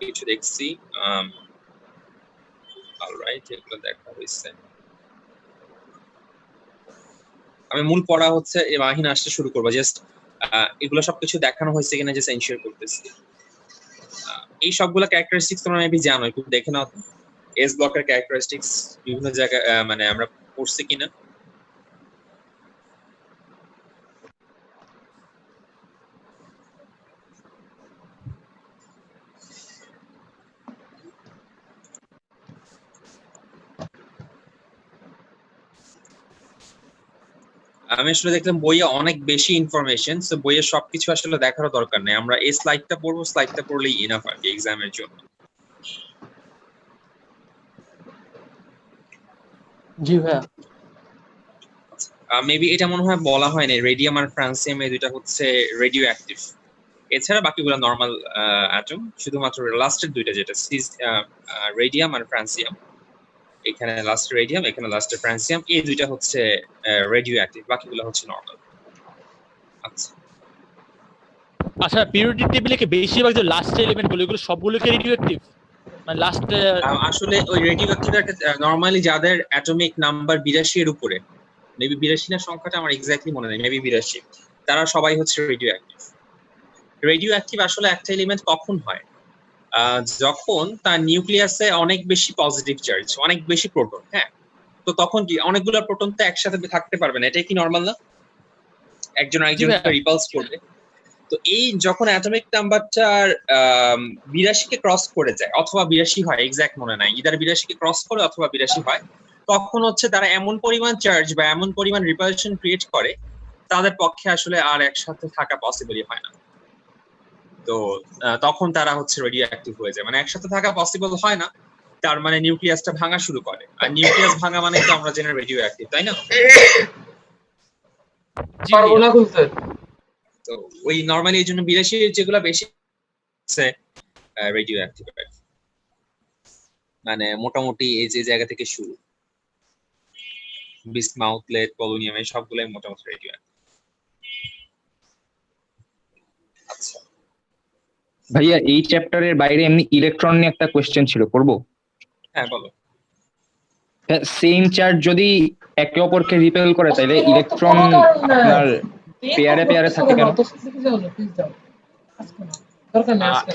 কিছু দেখছি। অলরাইট, এগুলো দেখা হয়েছে। আমি মূল পড়া হচ্ছে মাহিন আসতে শুরু করবো। জাস্ট এগুলো সবকিছু দেখানো হয়েছে কিনা জাস্ট এনশিওর করতেছি। এই সবগুলো ক্যারেক্টারিস্টিক্স তোমরা মেবি জানো, একটু দেখে নাও এস ব্লকের ক্যারেক্টারিস্টিক্স বিভিন্ন জায়গায় মানে আমরা পড়ছি কিনা। আমি আসলে দেখলাম বইয়ে অনেক বেশি ইনফরমেশন, সো বইয়ে সবকিছু আসলে দেখার দরকার নেই। আমরা এই স্লাইডটা পড়বো, স্লাইডটা পড়লেই ইনাফ আর কি এক্সামের জন্য। জি ভাইয়া। মেবি এটা মনে হয় বলা হয়নি, রেডিয়াম আর ফ্রান্সিয়াম এই দুইটা হচ্ছে রেডিও অ্যাক্টিভ। এছাড়া বাকিগুলো নরমাল অ্যাটম, শুধুমাত্র লাস্টের দুইটা যেটা রেডিয়াম আর ফ্রান্সিয়াম, এখানে লাস্ট রেডিয়াম, এখানে লাস্টে ফ্রান্সিয়াম, এই দুইটা হচ্ছে রেডিও অ্যাক্টিভ, বাকিগুলো হচ্ছে নরমাল। আচ্ছা আচ্ছা, পিরিয়ডিক টেবিলে কি বেশিরভাগ যে লাস্ট এলিমেন্ট গুলো এগুলো সবগুলো কি রেডিও অ্যাক্টিভ? মানে লাস্ট আসলে ওই রেডিও অ্যাক্টিভ নরমালি যাদের অ্যাটমিক নাম্বার 82 এর উপরে, মেবি 82 না সংখ্যাটা আমার এক্স্যাক্টলি মনে নেই, মেবি 82, তারা সবাই হচ্ছে রেডিও অ্যাক্টিভ। রেডিও অ্যাক্টিভ আসলে একটা এলিমেন্ট কখন হয়? যখন তার নিউক্লিয়াসে অনেক বেশি পজিটিভ চার্জ, অনেক বেশি প্রোটন। হ্যাঁ, তো তখন কি অনেকগুলো প্রোটন তো একসাথে থাকতে পারবে না, এটাই কি নরমাল না? একজন আরেকজনকে রিপালস করবে। তো এই যখন অ্যাটমিক নাম্বারটার 82 কে ক্রস করে যায়, অথবা 82 হয়, এক্স্যাক্ট মনে নাই, ইদার 82 কে ক্রস করে অথবা 82 হয়, তখন হচ্ছে তারা এমন পরিমাণ চার্জ বা এমন পরিমাণ রিপালশন ক্রিয়েট করে তাদের পক্ষে আসলে আর একসাথে থাকা পসিবলই হয় না। তো তখন তারা হচ্ছে রেডিও অ্যাক্টিভ হয়ে যায়, মানে একসাথে থাকা পসিবল হয় না, তার মানে নিউক্লিয়াসটা ভাঙা শুরু করে, আর নিউক্লিয়াস ভাঙা মানে তো আমরা জানি রেডিও অ্যাক্টিভ, তাই না? তো ওই নরমালি এই জন্য 82 যেগুলো বেশি রেডিও অ্যাক্টিভ, মানে মোটামুটি এই যে জায়গা থেকে শুরু, বিসমাউথলেট, পলোনিয়াম, এই সবগুলাই মোটামুটি রেডিও অ্যাক্টিভ। আচ্ছা ভাইয়া, এই চ্যাপ্টারের বাইরে এমনি ইলেকট্রন নিয়ে একটা কোশ্চেন ছিল, করব? হ্যাঁ বলো। সেম চার্জ যদি একে অপরকে রিপেল করে তাহলে ইলেকট্রন আপনার পেয়ারে পেয়ারে থাকে কেন?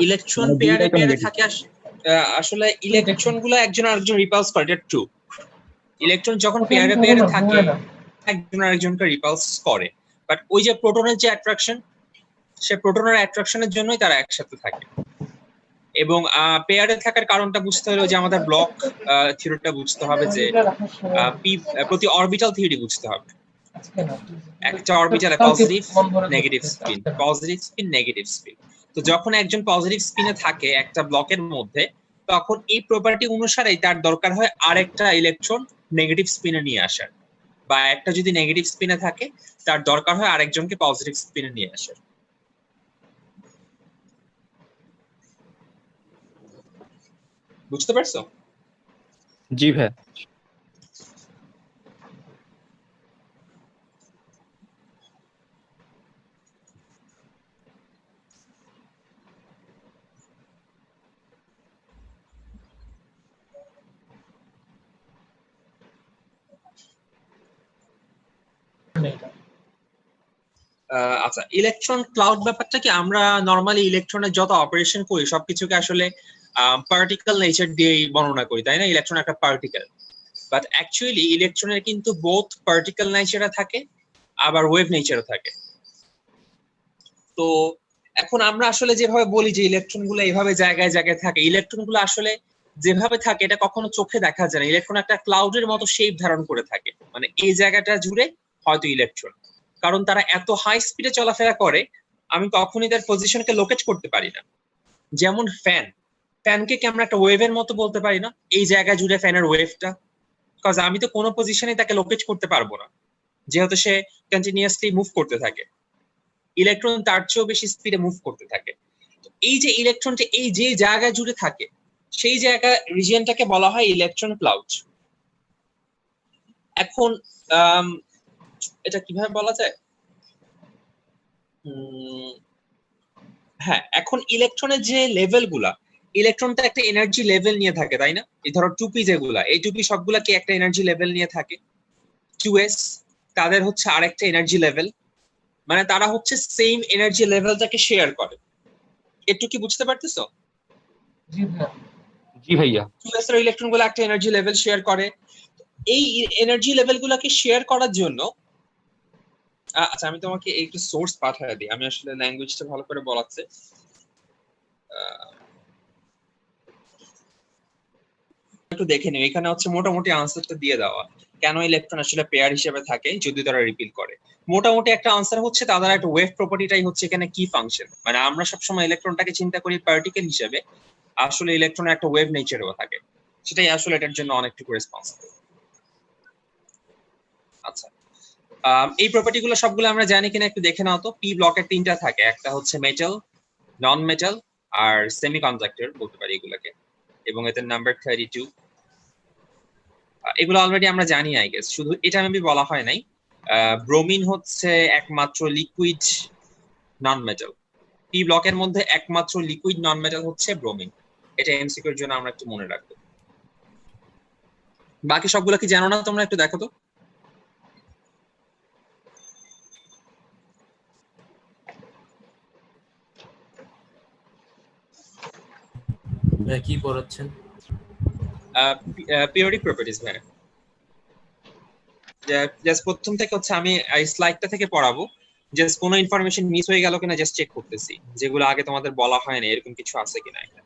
ইলেকট্রন পেয়ারে পেয়ারে থাকে আসলে ইলেকট্রন গুলো একজন আরেকজন রিপালস করে, এটা ট্রু। ইলেকট্রন যখন পেয়ারে পেয়ারে থাকে একজন আরেকজনকে রিপালস করে, বাট ওই যে প্রোটনের যে অ্যাট্রাকশন, সে প্রোটনের অ্যাট্রাকশনের জন্যই তারা একসাথে থাকে। এবং পেয়ারে থাকার কারণটা বুঝতে হলে যে আমাদের ব্লক থিওরিটা বুঝতে হবে, যে প্রতি অরবিটাল থিওরি বুঝতে হবে। একটা অরবিটালে positive negative spin, positive spin negative spin. তো যখন একজন পজিটিভ স্পিনে থাকে একটা ব্লকের মধ্যে, তখন এই প্রপার্টি অনুসারেই তার দরকার হয় আরেকটা ইলেকট্রন নেগেটিভ স্পিনে নিয়ে আসার, বা একটা যদি নেগেটিভ স্পিনে থাকে তার দরকার হয় আরেকজনকে পজিটিভ স্পিনে নিয়ে আসার। বুঝতে পারছো? জি ভাই। আচ্ছা, ইলেকট্রন ক্লাউড ব্যাপারটা কি, আমরা নরমালি ইলেকট্রনের যত অপারেশন করি সবকিছুকে আসলে পার্টিকেল নেচার দিয়েই বর্ণনা করি, তাই না? ইলেকট্রন একটা পার্টিকেল, বাট অ্যাকচুয়ালি ইলেকট্রনের কিন্তু বোথ পার্টিকেল নেচারে থাকে আবার ওয়েভ নেচারে থাকে। তো এখন আমরা আসলে যেভাবে বলি যে ইলেকট্রন গুলো এইভাবে জায়গায় জায়গায় থাকে, ইলেকট্রন গুলো আসলে যেভাবে থাকে এটা কখনো চোখে দেখা যায় না। ইলেকট্রন একটা ক্লাউডের মতো শেপ ধারণ করে থাকে, মানে এই জায়গাটা জুড়ে হয়তো ইলেকট্রন, কারণ তারা এত হাই স্পিডে চলাফেরা করে আমি কখনোই তার পজিশনকে লোকেট করতে পারি না। যেমন ফ্যানকে কি আমরা একটা ওয়েভের মতো বলতে পারি না? এই জায়গা জুড়ে ফ্যানের ওয়েভটা, বিকজ আমি তো কোনো পজিশনে তাকে লোকেট করতে পারবো না, যেহেতু সে কন্টিনিউয়াসলি মুভ করতে থাকে। ইলেকট্রন তার চেয়েও বেশি স্পিডে মুভ করতে থাকে। এই যে ইলেকট্রনটা এই যে জায়গা জুড়ে থাকে, সেই জায়গা রিজিয়নটাকে বলা হয় ইলেকট্রন ক্লাউড। এখন এটা কিভাবে বলা যায়? হ্যাঁ, এখন ইলেকট্রনের যে লেভেল গুলা, ইলেকট্রন তো একটা এনার্জি লেভেল নিয়ে থাকে, তাই না? এই ধরো টুপি যেগুলা, এই টুপি সবগুলা কি একটা এনার্জি লেভেল নিয়ে থাকে? 2s তাদের হচ্ছে আরেকটা এনার্জি লেভেল, মানে তারা হচ্ছে সেম এনার্জি লেভেলটাকে শেয়ার করে। একটু কি বুঝতে পারতেছো? জি ভাইয়া। জি ভাইয়া। 2s এর ইলেকট্রন গুলো একটা এনার্জি লেভেল শেয়ার করে। এই এনার্জি লেভেল গুলাকে শেয়ার করার জন্য আচ্ছা আমি তোমাকে একটু সোর্স পাঠিয়ে দিই, আমি আসলে ল্যাঙ্গুয়েজটা ভালো করে বলাচ্ছে। একটু দেখে নিও, এখানে হচ্ছে মোটামুটি আনসারটা দিয়ে দেওয়া কেন ইলেকট্রন আসলে পেয়ার হিসেবে থাকে যদি তারা রিপিল করে। মোটামুটি একটা আনসার হচ্ছে তাদের একটা ওয়েভ প্রপার্টিটাই হচ্ছে এখানে কি ফাংশন, মানে আমরা সবসময় ইলেকট্রনটাকে চিন্তা করি পার্টিকেল হিসেবে, আসলে ইলেকট্রনের একটা ওয়েভ নেচারও থাকে, সেটাই আসলে এটার জন্য অনেকটুকু রেসপন্সিবল। আচ্ছা এই প্রপার্টি গুলো সবগুলো আমরা জানি কিনা একটু দেখে নাও তো। পি ব্লকের তিনটা থাকে, একটা হচ্ছে মেটাল, নন মেটাল আর সেমিকন্ডাক্টর বলতে পারি এগুলোকে, এবং এদের নাম্বার 32। এগুলো অলরেডি আমরা জানি আই গেস, শুধু এটা আমি বলা হয় নাই। ব্রোমিন হচ্ছে একমাত্র লিকুইড নন মেটাল, পি ব্লকের মধ্যে একমাত্র লিকুইড নন মেটাল হচ্ছে ব্রোমিন। এটা এমসিকিউর জন্য আমরা একটু মনে রাখবো। বাকি সবগুলো কি জানো না তোমরা? একটু দেখো তো। কি পড়াচ্ছেন? পিরিয়ডিক প্রপার্টিজ ভাই, জাস্ট প্রথম থেকে হচ্ছে আমি এই স্লাইডটা থেকে পড়াবো, জাস্ট কোনো ইনফরমেশন মিস হয়ে গেল কিনা জাস্ট চেক করতেছি, যেগুলো আগে তোমাদের বলা হয় না এরকম কিছু আছে কিনা এখানে।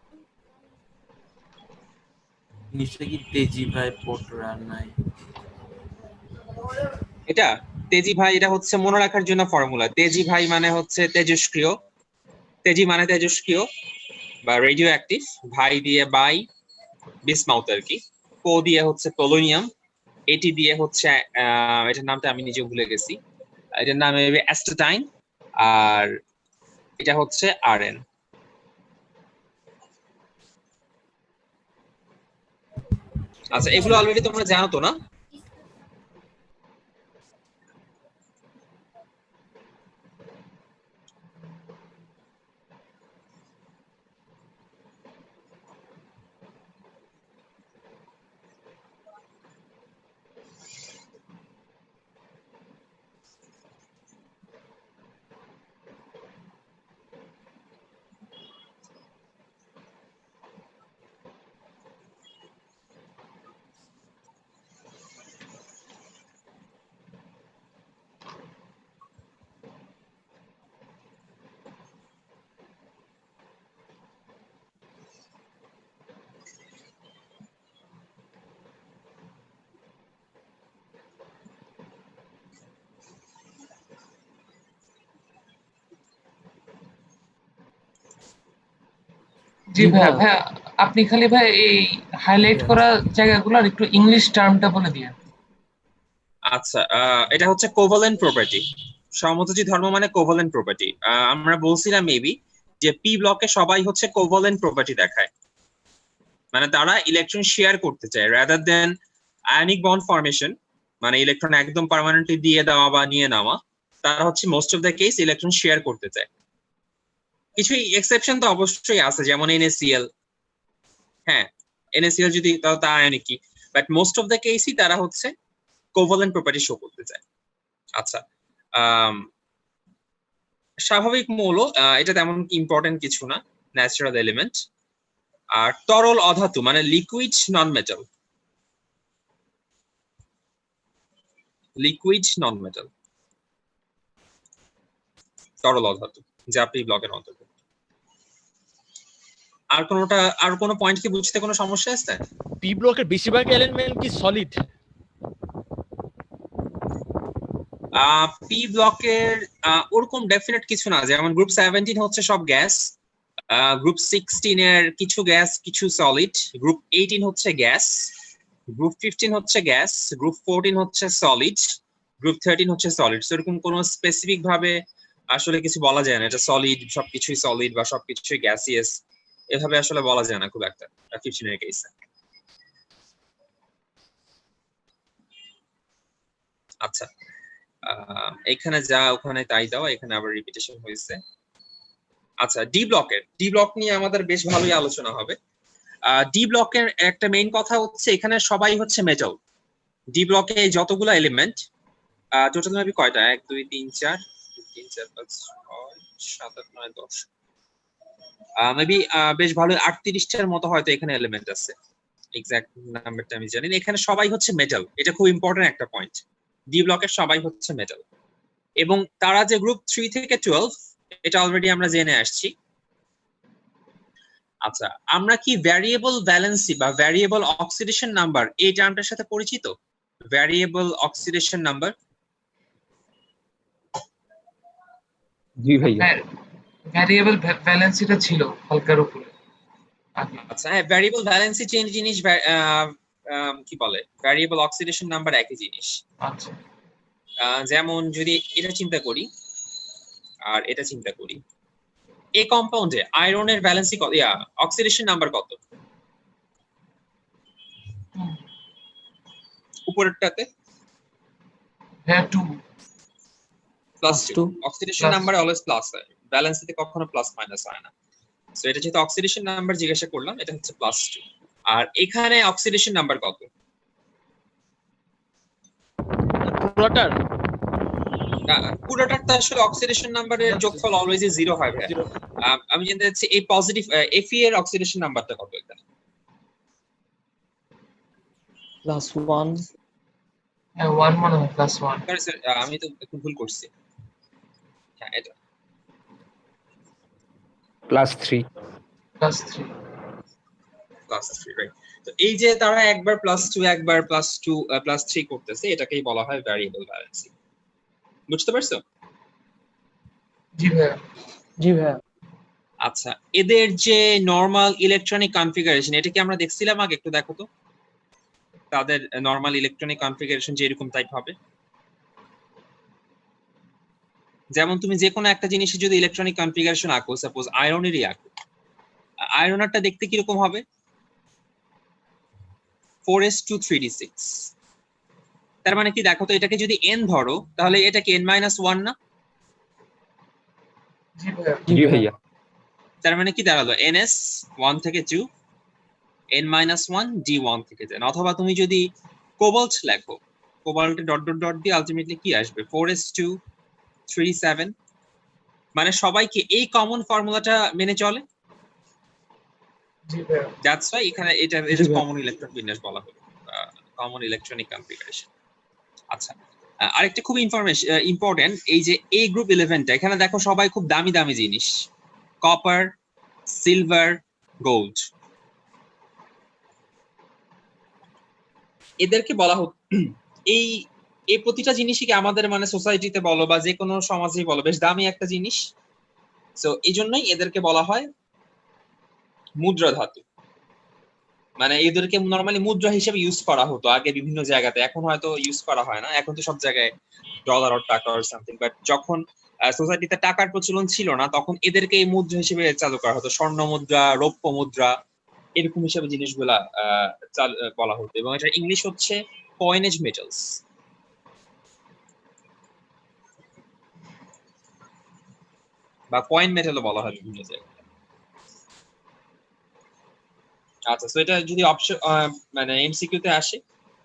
নিশ্চয়ই কি তেজি ভাই পড়ার নাই? এটা তেজি ভাই, এটা হচ্ছে মনে রাখার জন্য ফর্মুলা। তেজি ভাই মানে হচ্ছে তেজস্ক্রিয়, তেজি মানে তেজস্ক্রিয় বা রেডিও অ্যাক্টিভ, ভাই দিয়ে বাই বিসমাউথ আর কি, পো দিয়ে হচ্ছে পোলোনিয়াম, এটি দিয়ে হচ্ছে এটার নামটা আমি নিজে ভুলে গেছি, এটার নাম অ্যাস্টাটাইন, আর এটা হচ্ছে আরএন। আচ্ছা এগুলো অলরেডি তোমরা জানো তো না? জি ভাইয়া। ভাইয়া আপনি খালি ভাই এই হাইলাইট করা জায়গাগুলোর একটু ইংলিশ টার্মটা বলে দিয়েন। আচ্ছা এটা হচ্ছে কোভালেন্ট প্রপার্টি। সমযোজী ধর্ম মানে কোভালেন্ট প্রপার্টি। আমরা বলছিলাম মেবি যে পি ব্লকে সবাই হচ্ছে কোভালেন্ট প্রপার্টি দেখায়, মানে তারা ইলেকট্রন শেয়ার করতে চায় rather than ionic bond formation, মানে ইলেকট্রন একদম পার্মানেন্টলি দিয়ে দেওয়া বা নিয়ে নেওয়া। তারা হচ্ছে most of the case electron share করতে চায়। কিছু এক্সেপশন তো অবশ্যই আছে, যেমন NaCl। হ্যাঁ, NaCl যদি তাও তা আয়নিক কি, বাট মোস্ট অফ দ্য কেসই তারা হচ্ছে কোভালেন্ট প্রপার্টি শো করতে চায়। আচ্ছা স্বাভাবিক মৌল, এটা তেমন ইম্পর্টেন্ট কিছু না, ন্যাচারাল এলিমেন্ট। আর তরল অধাতু মানে লিকুইড নন মেটাল, লিকুইড নন মেটাল, তরল অধাতু, যা আপনি ব্লকের অন্তর্ভুক্ত। আর কোনো পয়েন্ট কি বুঝতে কোনো সমস্যা আছে? পি ব্লকের বেশিরভাগ এলিমেন্ট কি সলিড? পি ব্লকের ওরকম ডেফিনেট কিছু না, যেমন গ্রুপ 17 হচ্ছে সব গ্যাস, গ্রুপ 16 এর কিছু গ্যাস কিছু সলিড, গ্রুপ 18 হচ্ছে গ্যাস, গ্রুপ 15 হচ্ছে গ্যাস, গ্রুপ 14 হচ্ছে সলিড, গ্রুপ 13 হচ্ছে সলিড। এরকম কোনো স্পেসিফিক ভাবে আসলে কিছু বলা যায় না এটা সলিড, সবকিছুই সলিড বা সবকিছুই গ্যাসিয়াস, এভাবে আসলে বলা যায় না খুব একটা 15 এর কেসে। আচ্ছা এখানে যা ওখানে তাই দাও, এখানে আবার রিপিটেশন হয়েছে। আচ্ছা, ডি ব্লক নিয়ে আমাদের বেশ ভালোই আলোচনা হবে। ডি ব্লকের একটা মেইন কথা হচ্ছে এখানে সবাই হচ্ছে মেটাল। ডি ব্লকে যতগুলো এলিমেন্ট টোটাল মেবি কয়টা, 1 2 3 4 3 4 5 6 7 8 9 10 মেবি বেশ ভালো 38টার মতো হয়তো এখানে এলিমেন্ট আছে। এক্সাক্ট নাম্বারটা আমি জানি না। এখানে সবাই হচ্ছে মেটাল, এটা খুব ইম্পর্টেন্ট একটা পয়েন্ট। ডি ব্লকের সবাই হচ্ছে মেটাল এবং তারা যে গ্রুপ 3 থেকে 12 এটা অলরেডি আমরা জেনে আসছি। আচ্ছা, আমরা কি ভ্যারিয়েবল ভ্যালেন্সি বা ভ্যারিয়েবল অক্সিডেশন নাম্বার এই টার্মটার সাথে পরিচিত? Variable oxidation number. জি ভাইয়া। হ্যাঁ, ভ্যারিয়েবল ভ্যালেন্সিটা ছিল হালকার উপরে আগে। আচ্ছা হ্যাঁ, ভ্যারিয়েবল ভ্যালেন্সি চেঞ্জ জিনিস, কি বলে ভ্যারিয়েবল অক্সিডেশন নাম্বার একই জিনিস। আচ্ছা, যেমন যদি এটা চিন্তা করি আর এটা চিন্তা করি, এই কম্পাউন্ডে আয়রনের ভ্যালেন্সি কত, অক্সিডেশন নাম্বার কত উপরেরটাতে? হ্যাঁ 2 plus Plus 2। two. Oxidation Plus number always plus হয়, ভ্যালেন্সিতে কখনো প্লাস মাইনাস হয় না। সো এটা যেহেতু অক্সিডেশন নাম্বার জিজ্ঞাসা করলাম, এটা হচ্ছে প্লাস 2। আর এখানে অক্সিডেশন নাম্বার কত? পুরোটার পুরোটার তো আসলে অক্সিডেশন নাম্বারের যোগফল অলওয়েজ 0 হয় ভাই। জিরো। আমি জানতে চাচ্ছি এই পজিটিভ Fe এর অক্সিডেশন নাম্বারটা কত এখানে? +1 হ্যাঁ 1 মনে হয় +1। সরি স্যার, আমি তো একটু ভুল করছি। হ্যাঁ এটা +3। +3 +3, রাইট। তো এই যে তারা একবার +2 একবার +2 +3 করতেছে, এটাকেই বলা হয় ভ্যারিয়েবল ভ্যালেন্সি। বুঝতে পারছো? জি ভাইয়া। জি ভাইয়া। আচ্ছা, এদের যে নরমাল ইলেকট্রনিক কনফিগারেশন, এটা কি আমরা দেখছিলাম আগে? একটু দেখো তো তাদের নরমাল ইলেকট্রনিক কনফিগারেশন যে এরকম টাইপ হবে। যেমন তুমি যে কোনো একটা জিনিসের যদি ইলেকট্রনিক কনফিগারেশন আঁকো, সাপোজ আয়রনেরই আঁকো, আয়রনারটা দেখতে কিরকম হবে? 4s2 3d6। তার মানে কি দেখো তো, এটাকে যদি n ধরো তাহলে এটা কি n-1 না? জি ভাইয়া। জি ভাইয়া। তার মানে কি দাঁড়ালো, ns 1 থেকে 2, n-1 d1 থেকে 10। অথবা তুমি যদি কোবাল্ট লেখো, কোবাল্টে ডট ডট ডট দিয়ে আলটিমেটলি কি আসবে, 4s2 3d7। মানে সবাই কি এই কমন ফর্মুলাটা মেনে চলে? জি ভাইয়া। দ্যাটস ওয়াই এখানে এটা জি ভাইয়া। কমন ইলেকট্রন বিন্যাস বলা হলো, কমন ইলেকট্রনিক কনফিগারেশন। আচ্ছা, আরেকটা খুব ইম্পর্টেন্ট, এই যে এ গ্রুপ 11টা, এখানে দেখো সবাই খুব দামি দামি জিনিস, কপার, সিলভার, গোল্ড। এদেরকে বলা হতো এই এই প্রতিটা জিনিসই কি আমাদের মানে সোসাইটিতে বলো বা যে কোনো সমাজেই বলো বেশ দামি একটা জিনিস। সো এই জন্যই এদেরকে বলা হয় মুদ্রা ধাতু। মানে এদেরকে নরমালি মুদ্রা হিসেবে ইউজ করা হতো আগে বিভিন্ন জায়গাতে, এখন হয়তো ইউজ করা হয় না, এখন তো সব জায়গায় ডলার আর টাকা আর সামথিং। বাট যখন সোসাইটিতে টাকার প্রচলন ছিল না, তখন এদেরকে এই মুদ্রা হিসেবে চালু করা হতো, স্বর্ণ মুদ্রা, রৌপ্য মুদ্রা, এরকম হিসেবে জিনিসগুলা বলা হতো। এবং এটা ইংলিশ হচ্ছে কয়েনেজ মেটালস বা কয়েন মেটালও বলা হয় বিভিন্ন জায়গায়। আচ্ছা, তো এটা যদি অপশন মানে এমসিকিউ তে আসে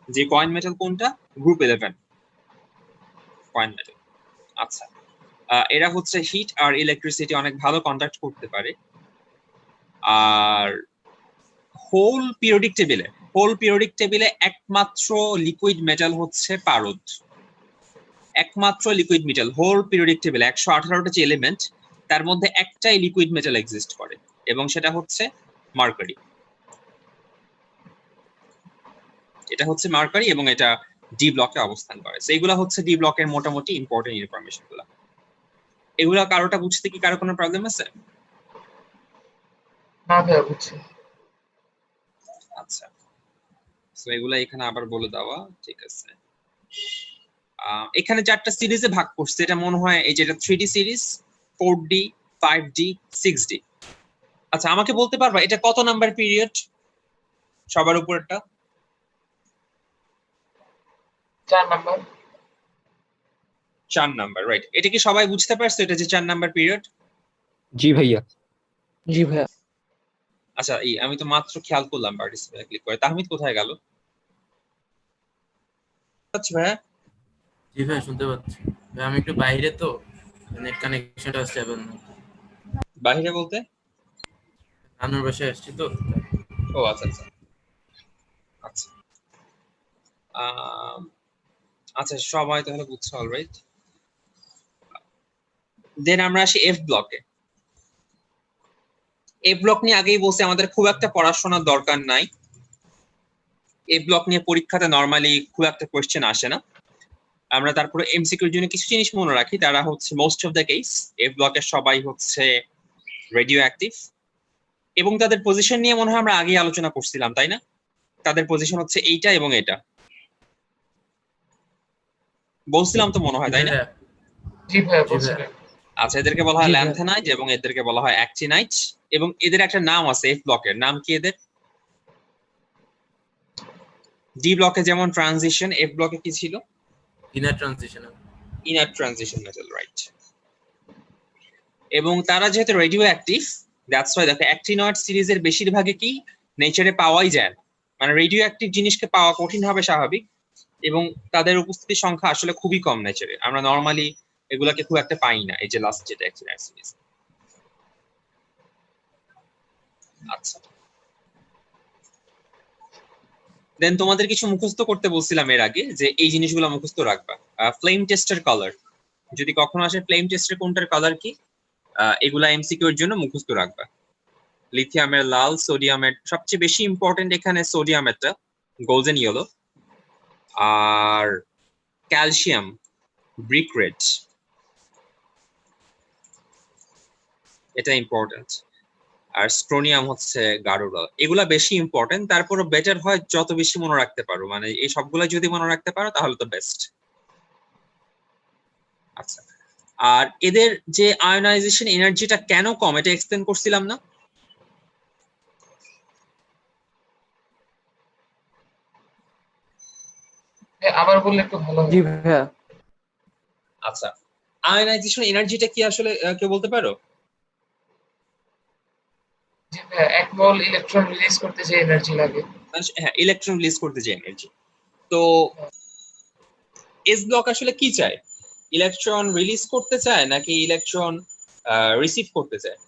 যে কয়েন মেটাল কোনটা, গ্রুপ 11 কয়েন মেটাল। আচ্ছা, এরা হচ্ছে হিট আর ইলেকট্রিসিটি অনেক ভালো কন্ডাক্ট করতে পারে। আর হোল পিরিয়ডিক টেবিলে একমাত্র লিকুইড মেটাল হচ্ছে পারদ। একমাত্র লিকুইড মেটাল হোল পিরিয়ডিক টেবিলে 118টা যে এলিমেন্ট, তার মধ্যে একটাই লিকুইড মেটাল এক্সিস্ট করে এবং সেটা হচ্ছে মার্কারি। এটা হচ্ছে মার্কারি এবং এটা ডি ব্লকে অবস্থান করে। সো এগুলা হচ্ছে ডি ব্লকের মোটামুটি ইম্পর্টেন্ট ইনফরমেশন গুলা। এগুলা কারোটা বুঝতে কি কারো কোনো প্রবলেম আছে? না ভাইয়া বুঝছি। আচ্ছা, সো এগুলা এখানে আবার বলে দেওয়া ঠিক আছে। এখানে 4টা সিরিজে ভাগ করছে, এটা মনে হয় এই যেটা 3D series, 4D, 5D, 6D। আচ্ছা, আমাকে বলতে পারবা এটা কত নাম্বার পিরিয়ড? সবার উপরেরটা 4 নাম্বার। 4 number, right. এটা কি সবাই বুঝতে পারছে এটা যে 4 নাম্বার পিরিয়ড? জি ভাইয়া। জি ভাইয়া। আচ্ছা, আমি তো মাত্র খেয়াল করলাম পার্টিসিপেট ক্লিক করে। তাহমিদ কোথায় গেল? আচ্ছা ভাইয়া। জি ভাই শুনতে পাচ্ছি ভাই, আমি একটু বাইরে তো, নেট কানেকশনটা স্টেবল না। বাহিরে বলতে? নানুর বাসায় আসছি তো। ও আচ্ছা আচ্ছা আচ্ছা। আম, আচ্ছা সবাই তাহলে বুঝছো, অলরাইট। দেন আমরা আসি এফ ব্লকে। এফ ব্লক নিয়ে আগেই বলছি আমাদের খুব একটা পড়াশোনার দরকার নাই। এই ব্লক নিয়ে পরীক্ষাতে নরমালি খুব একটা কোয়েশ্চেন আসে না। আমরা তারপরে এমসিকিউর জন্য কিছু জিনিস মনে রাখি, তারা হচ্ছে most of the case F ব্লকের সবাই হচ্ছে রেডিও অ্যাক্টিভ, এবং তাদের পজিশন নিয়ে মনে হয় আমরা আগেই আলোচনা করছিলাম, তাই না? তাদের পজিশন হচ্ছে এইটা এবং এটা, বলছিলাম তো মনে হয়, তাই না? জি ভাইয়া জি ভাইয়া। বলছিলেন। আচ্ছা, এদেরকে বলা হয় জি ভাইয়া। ল্যান্থেনাইট এবং এদেরকে বলা হয় অ্যাক্টিনাইট, এবং এদের একটা নাম আছে এফ ব্লকের। নাম কি এদের? ডি ব্লকে যেমন ট্রানজিশন, এফ ব্লকে কি ছিল? Inner transition. Inner transition metal, right. এবং তারা যেহেতু রেডিও অ্যাক্টিভ, দ্যাটস ওয়াই দেখো অ্যাক্টিনয়েড সিরিজের বেশিরভাগে কি নেচারে পাওয়াই যায় না, মানে রেডিও অ্যাক্টিভ জিনিসকে পাওয়া কঠিন হবে স্বাভাবিক, এবং তাদের উপস্থিতির সংখ্যা আসলে খুবই কম নেচারে। আমরা নরমালি এগুলাকে খুব একটা পাই না, এই যে লাস্ট যেটা অ্যাক্টিনয়েড সিরিজ। আচ্ছা, দেন তোমাদের কিছু মুখস্থ করতে বলছিলাম এর আগে, যে এই জিনিসগুলো মুখস্থ রাখবা। ফ্লেম টেস্টের কালার যদি কখনো আসে, ফ্লেম টেস্টের কোনটার কালার কি, এগুলা এমসিকিউ এর জন্য মুখস্থ রাখবা। লিথিয়ামের লাল, সোডিয়ামের সবচেয়ে বেশি ইম্পর্টেন্ট এখানে সোডিয়ামেরটা গোল্ডেন ইয়েলো, আর ক্যালসিয়াম ব্রিক রেড, এটা ইম্পর্টেন্ট। আর স্ট্রোনিয়াম হচ্ছে গাঢ় লাল। এগুলা বেশি ইম্পর্টেন্ট, তারপরে বেটার হয় যত বেশি মনে রাখতে পারো, মানে এই সবগুলা যদি মনে রাখতে পারো তাহলে তো বেস্ট। আচ্ছা, আর এদের যে আয়নাইজেশন এনার্জিটা কেন কম এটা এক্সপ্লেন করছিলাম না? আবার বললে একটু ভালো জি হবে। ভাইয়া। আচ্ছা, আয়নাইজেশন এনার্জিটা কি আসলে কেউ বলতে পারো? জি ভাইয়া, এক মল ইলেকট্রন রিলিজ করতে যে এনার্জি লাগে। হ্যাঁ, ইলেকট্রন রিলিজ করতে যে এনার্জি। তো এস ব্লক আসলে কি চায়? ইলেকট্রন রিলিজ করতে চায় নাকি ইলেকট্রন রিসিভ করতে চায়?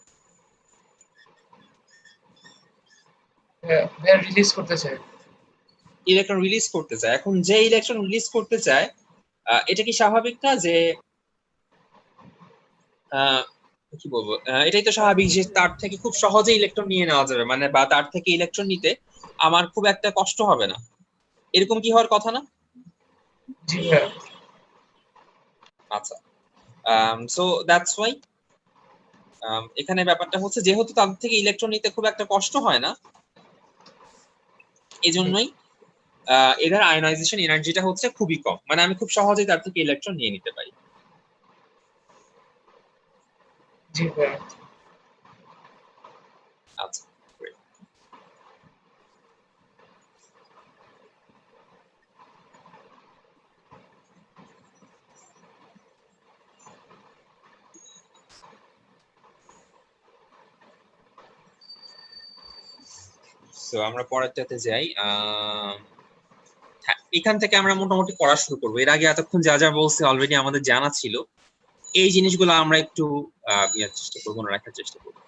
ভাইয়া রিলিজ করতে চাই। ইলেকট্রন রিলিজ করতে চায়। এখন যে ইলেকট্রন রিলিজ করতে চায়, এটা কি স্বাভাবিক না যে কি বলবো, এটাই তো স্বাভাবিক যে তার থেকে খুব সহজে ইলেকট্রন নিয়ে নেওয়া যাবে, মানে বা তার থেকে ইলেকট্রন নিতে আমার খুব একটা কষ্ট হবে না, এরকম কি হওয়ার কথা না? জি ভাইয়া। আচ্ছা, সো দ্যাটস ওয়াই এখানে ব্যাপারটা হচ্ছে যেহেতু তাদের থেকে ইলেকট্রন নিতে খুব একটা কষ্ট হয় না, এজন্যই এদের আয়নাইজেশন এনার্জিটা হচ্ছে খুবই কম, মানে আমি খুব সহজেই তার থেকে ইলেকট্রন নিয়ে নিতে পারি। জি ভাইয়া। আচ্ছা, great. So আমরা পরেরটাতে যাই। হ্যাঁ, এখান থেকে আমরা মোটামুটি পড়া শুরু করবো। এর আগে এতক্ষণ যা যা বলছে অলরেডি আমাদের জানা ছিল, এই জিনিসগুলো আমরা একটু চেষ্টা করবো, মনে রাখার চেষ্টা করবো।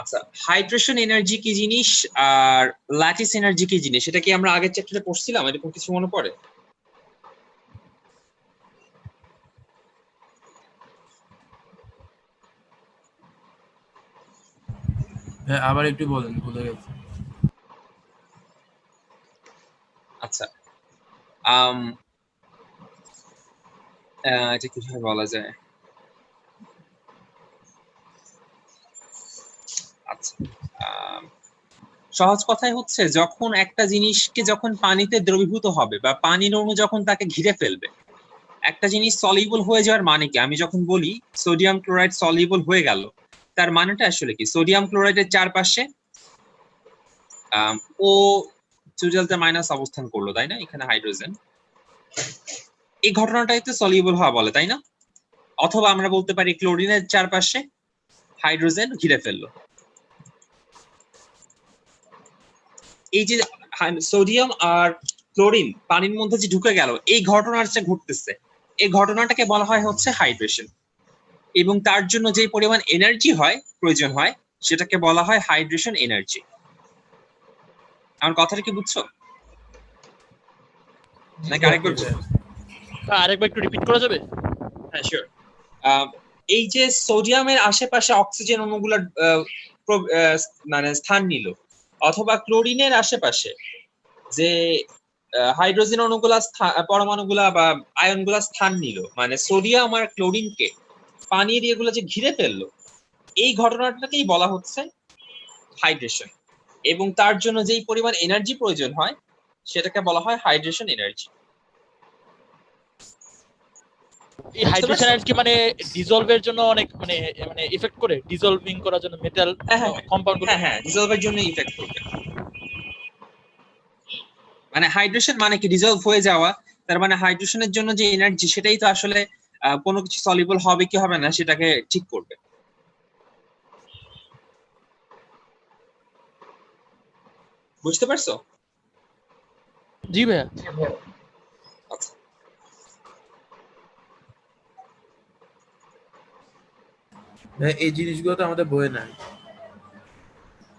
আচ্ছা, হাইড্রেশন এনার্জি কি জিনিস আর ল্যাটিস এনার্জি কি জিনিস, এটা কি আমরা আগের চ্যাপ্টারে পড়ছিলাম? এরকম কিছু মনে পড়ে? হ্যাঁ আবার একটু বলেন, ভুলে গেছি। আচ্ছা, এটা কিভাবে বলা যায়? আচ্ছা, সহজ কথায় হচ্ছে যখন একটা জিনিসকে যখন পানিতে দ্রবীভূত হবে বা পানির অণু যখন তাকে ঘিরে ফেলবে, একটা জিনিস সলিউবল হয়ে যাওয়ার মানে কি? আমি যখন বলি সোডিয়াম ক্লোরাইড সলিউবল হয়ে গেল, তার মানেটা আসলে কি? সোডিয়াম ক্লোরাইডের চারপাশে ও 2 ডেল্টা মাইনাস অবস্থান করলো, তাই না? এখানে হাইড্রোজেন, এই ঘটনাটাই তো সলিউবল হওয়া বলে, তাই না? অথবা আমরা বলতে পারি ক্লোরিনের চারপাশে হাইড্রোজেন ঘিরে ফেললো। এই যে সোডিয়াম আর ক্লোরিন পানির মধ্যে যে ঢুকে গেল, এই ঘটনাটা ঘটতেছে, এই ঘটনাটাকে বলা হয় হচ্ছে হাইড্রেশন। এবং তার জন্য যে পরিমাণ এনার্জি প্রয়োজন হয় সেটাকে বলা হয় হাইড্রেশন এনার্জি। আমার কথাটা কি বুঝছো নাকি আরেকবার বলবো? আরেকবার একটু রিপিট করা যাবে? হ্যাঁ, শিওর। এই যে সোডিয়ামের আশেপাশে অক্সিজেন অণুগুলোর মানে স্থান নিল, অথবা ক্লোরিনের আশেপাশে যে হাইড্রোজেন অণুগুলা পরমাণুগুলা বা আয়নগুলা স্থান নিল, মানে সোডিয়াম আর ক্লোরিনকে পানির এগুলো যে ঘিরে ফেললো, এই ঘটনাটাকেই বলা হচ্ছে হাইড্রেশন। এবং তার জন্য যেই পরিমাণ এনার্জি প্রয়োজন হয় সেটাকে বলা হয় হাইড্রেশন এনার্জি। এই হাইড্রেশন এনার্জি মানে ডিসলভের জন্য অনেক মানে মানে ইফেক্ট করে, ডিসলভিং করার জন্য মেটাল কম্পাউন্ড গুলো। হ্যাঁ, ডিসলভের জন্য ইফেক্ট করবে। মানে হাইড্রেশন মানে কি ডিসলভ হয়ে যাওয়া, তার মানে হাইড্রেশনের জন্য যে এনার্জি সেটাই তো আসলে কোনো কিছু সলিবল হবে কি হবে না সেটাকে ঠিক করবে। বুঝতে পারছো? জি ভাইয়া। আচ্ছা, এই জিনিসগুলো তো আমাদের বইয়ে নাই।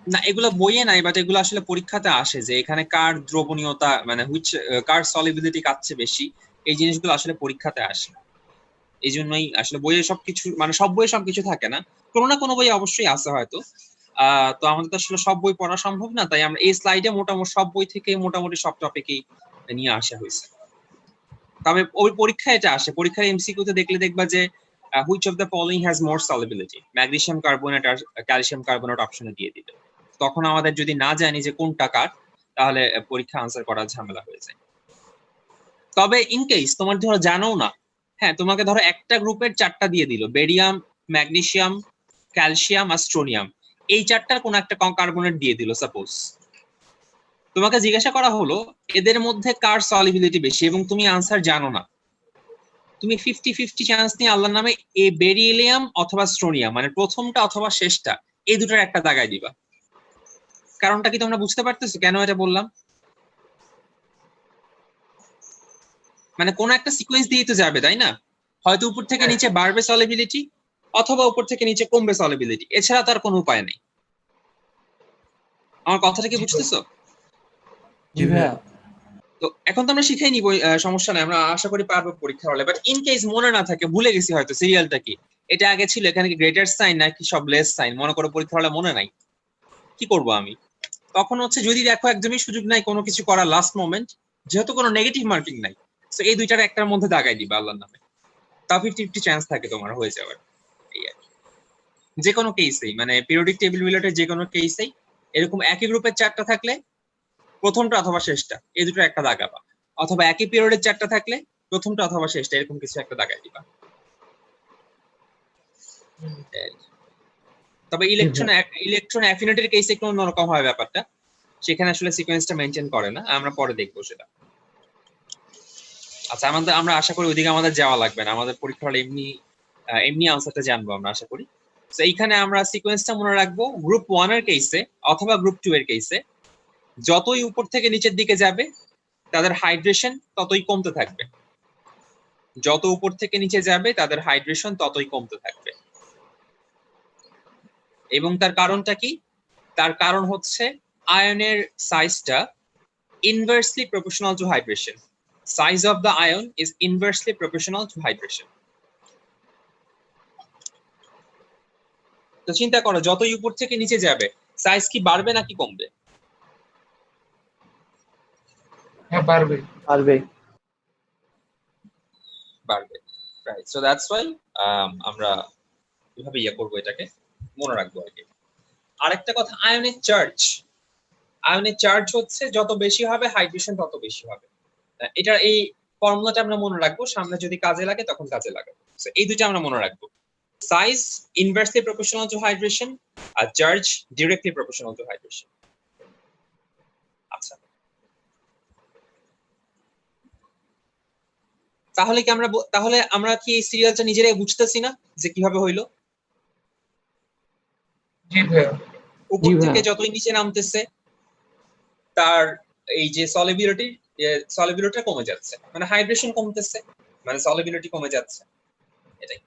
না এগুলো বইয়ে নাই, বাট এগুলো আসলে পরীক্ষাতে আসে যে এখানে কার দ্রবণীয়তা মানে কার সলিবিলিটি কাচ্ছে বেশি, এই জিনিসগুলো আসলে পরীক্ষাতে আসে। এই জন্যই আসলে বইয়ে সবকিছু মানে সব বইয়ে সবকিছু থাকে না, কোনো না কোনো বই অবশ্যই আছে হয়তো। তো আমাদের তো আসলে সব বই পড়া সম্ভব না, তাই আমরা এই স্লাইডে মোটামুটি সব বই থেকে মোটামুটি সব টপিকই নিয়ে আসা হয়েছে। তবে ওই পরীক্ষায় এটা আসে, পরীক্ষার এমসিকিউ তে দেখলে দেখবা যে which of the following has more solubility, magnesium carbonate আর ক্যালসিয়াম কার্বনেট অপশনে দিয়ে দিবে। তখন আমাদের যদি না জানি যে কোনটা কার, তাহলে পরীক্ষা আনসার করা ঝামেলা হয়ে যায়। তবে ইন কেস তোমার ধরো জানো না, হ্যাঁ তোমাকে ধরো একটা গ্রুপের 4টা দিয়ে দিল, বেরিয়াম, ম্যাগনেসিয়াম, ক্যালসিয়াম আর স্ট্রোনিয়াম, এই 4টার কোন একটা কার্বনেট দিয়ে দিল সাপোজ। তোমাকে জিজ্ঞাসা করা হলো এদের মধ্যে কার সলিবিলিটি বেশি, এবং তুমি আনসার জানো না। তুমি 50-50 চান্স নিয়ে আল্লাহর নামে এই বেরিলিয়াম অথবা স্ট্রোনিয়াম মানে প্রথমটা অথবা শেষটা এই দুটোর একটা দাগায় দিবা। কারণটা কি তোমরা বুঝতে পারতেছো কেন এটা বললাম? মানে কোন একটা সিকোয়েন্স দিয়ে তো যাবে, তাই না? হয়তো উপর থেকে নিচে বাড়বে সলিবিলিটি, অথবা উপর থেকে নিচে কমবে সলিবিলিটি, এছাড়া তার কোনো উপায় নেই। আমার কথাটা কি বুঝতেছো? জি ভাইয়া। তো এখন তো আমরা শিখেই নিব, সমস্যা নাই, আমরা আশা করি পারবো পরীক্ষা হলে। বাট ইন কেস মনে না থাকে, ভুলে গেছি হয়তো সিরিয়ালটা কি, এটা আগে ছিল, এখানে কি গ্রেটার সাইন নাকি সব লেস সাইন, মনে করো পরীক্ষা হলে মনে নাই, কি করব আমি? তখন হচ্ছে যদি দেখো একদমই সুযোগ নাই কোনো কিছু করার, লাস্ট মোমেন্ট, যেহেতু কোনো নেগেটিভ মার্কিং নাই, তো এই দুইটার একটার মধ্যে দাগাই দিবা আল্লাহর নামে, তাও 50-50 চান্স থাকে তোমার হয়ে যাওয়ার। এই আর কি। যে কোনো কেসেই মানে পিরিয়ডিক টেবিল রিলেটেড যে কোনো কেসেই এরকম একই গ্রুপের 4টা থাকলে প্রথমটা অথবা শেষটা এই দুটো একটা দাগাবা, অথবা একই পিরিয়ডের 4টা থাকলে প্রথমটা অথবা শেষটা এরকম কিছু একটা দাগাই দিবা। তবে ইলেকট্রন অ্যাফিনিটির কেসে একটু অন্যরকম হয় ব্যাপারটা, সেখানে আসলে সিকোয়েন্সটা মেনটেন করে না, আমরা পরে দেখবো সেটা। আচ্ছা, আমরা আশা করি ওইদিকে আমাদের যাওয়া লাগবে না, আমাদের পরীক্ষা হলে এমনি আনসারটা জানবো আমরা আশা করি। তো এইখানে আমরা সিকোয়েন্সটা মনে রাখবো, গ্রুপ 1 এর কেসে অথবা গ্রুপ 2 এর কেসে যতই উপর থেকে নিচের দিকে যাবে তাদের হাইড্রেশন ততই কমতে থাকবে, যত উপর থেকে নিচে যাবে তাদের হাইড্রেশন ততই কমতে থাকবে। এবং তার কারণটা কি? তার কারণ হচ্ছে আয়নের সাইজটা inversely proportional to hydration. Size of the ion is inversely proportional to hydration. তো চিন্তা করো যতই উপর থেকে নিচে যাবে সাইজ কি বাড়বে নাকি কমবে? হ্যাঁ পারবে। পারবে। বাড়বে, রাইট। সো দ্যাটস ওয়াই আমরা এভাবে করবো, এটাকে মনে রাখবো আর কি। আরেকটা কথা, আয়নের চার্জ হচ্ছে যত বেশি হবে হাইড্রেশন তত বেশি হবে। এটা এই ফর্মুলাটা আমরা মনে রাখবো, সামনে যদি কাজে লাগে তখন কাজে লাগাবো। সো এই দুটো আমরা মনে রাখবো, size inversely proportional to hydration আর charge directly proportional to hydration. আচ্ছা, তাহলে আমরা কি এই সিরিয়ালটা নিজেরাই বুঝতেছি না যে কিভাবে হইলো? জি ভাইয়া। উপর জি ভাইয়া। থেকে যতই নিচে নামতেছে তার এই যে সলিবিলিটি কমে যাচ্ছে, মানে হাইড্রেশন কমতেছে, মানে সলিবিলিটি কমে যাচ্ছে, এটাই।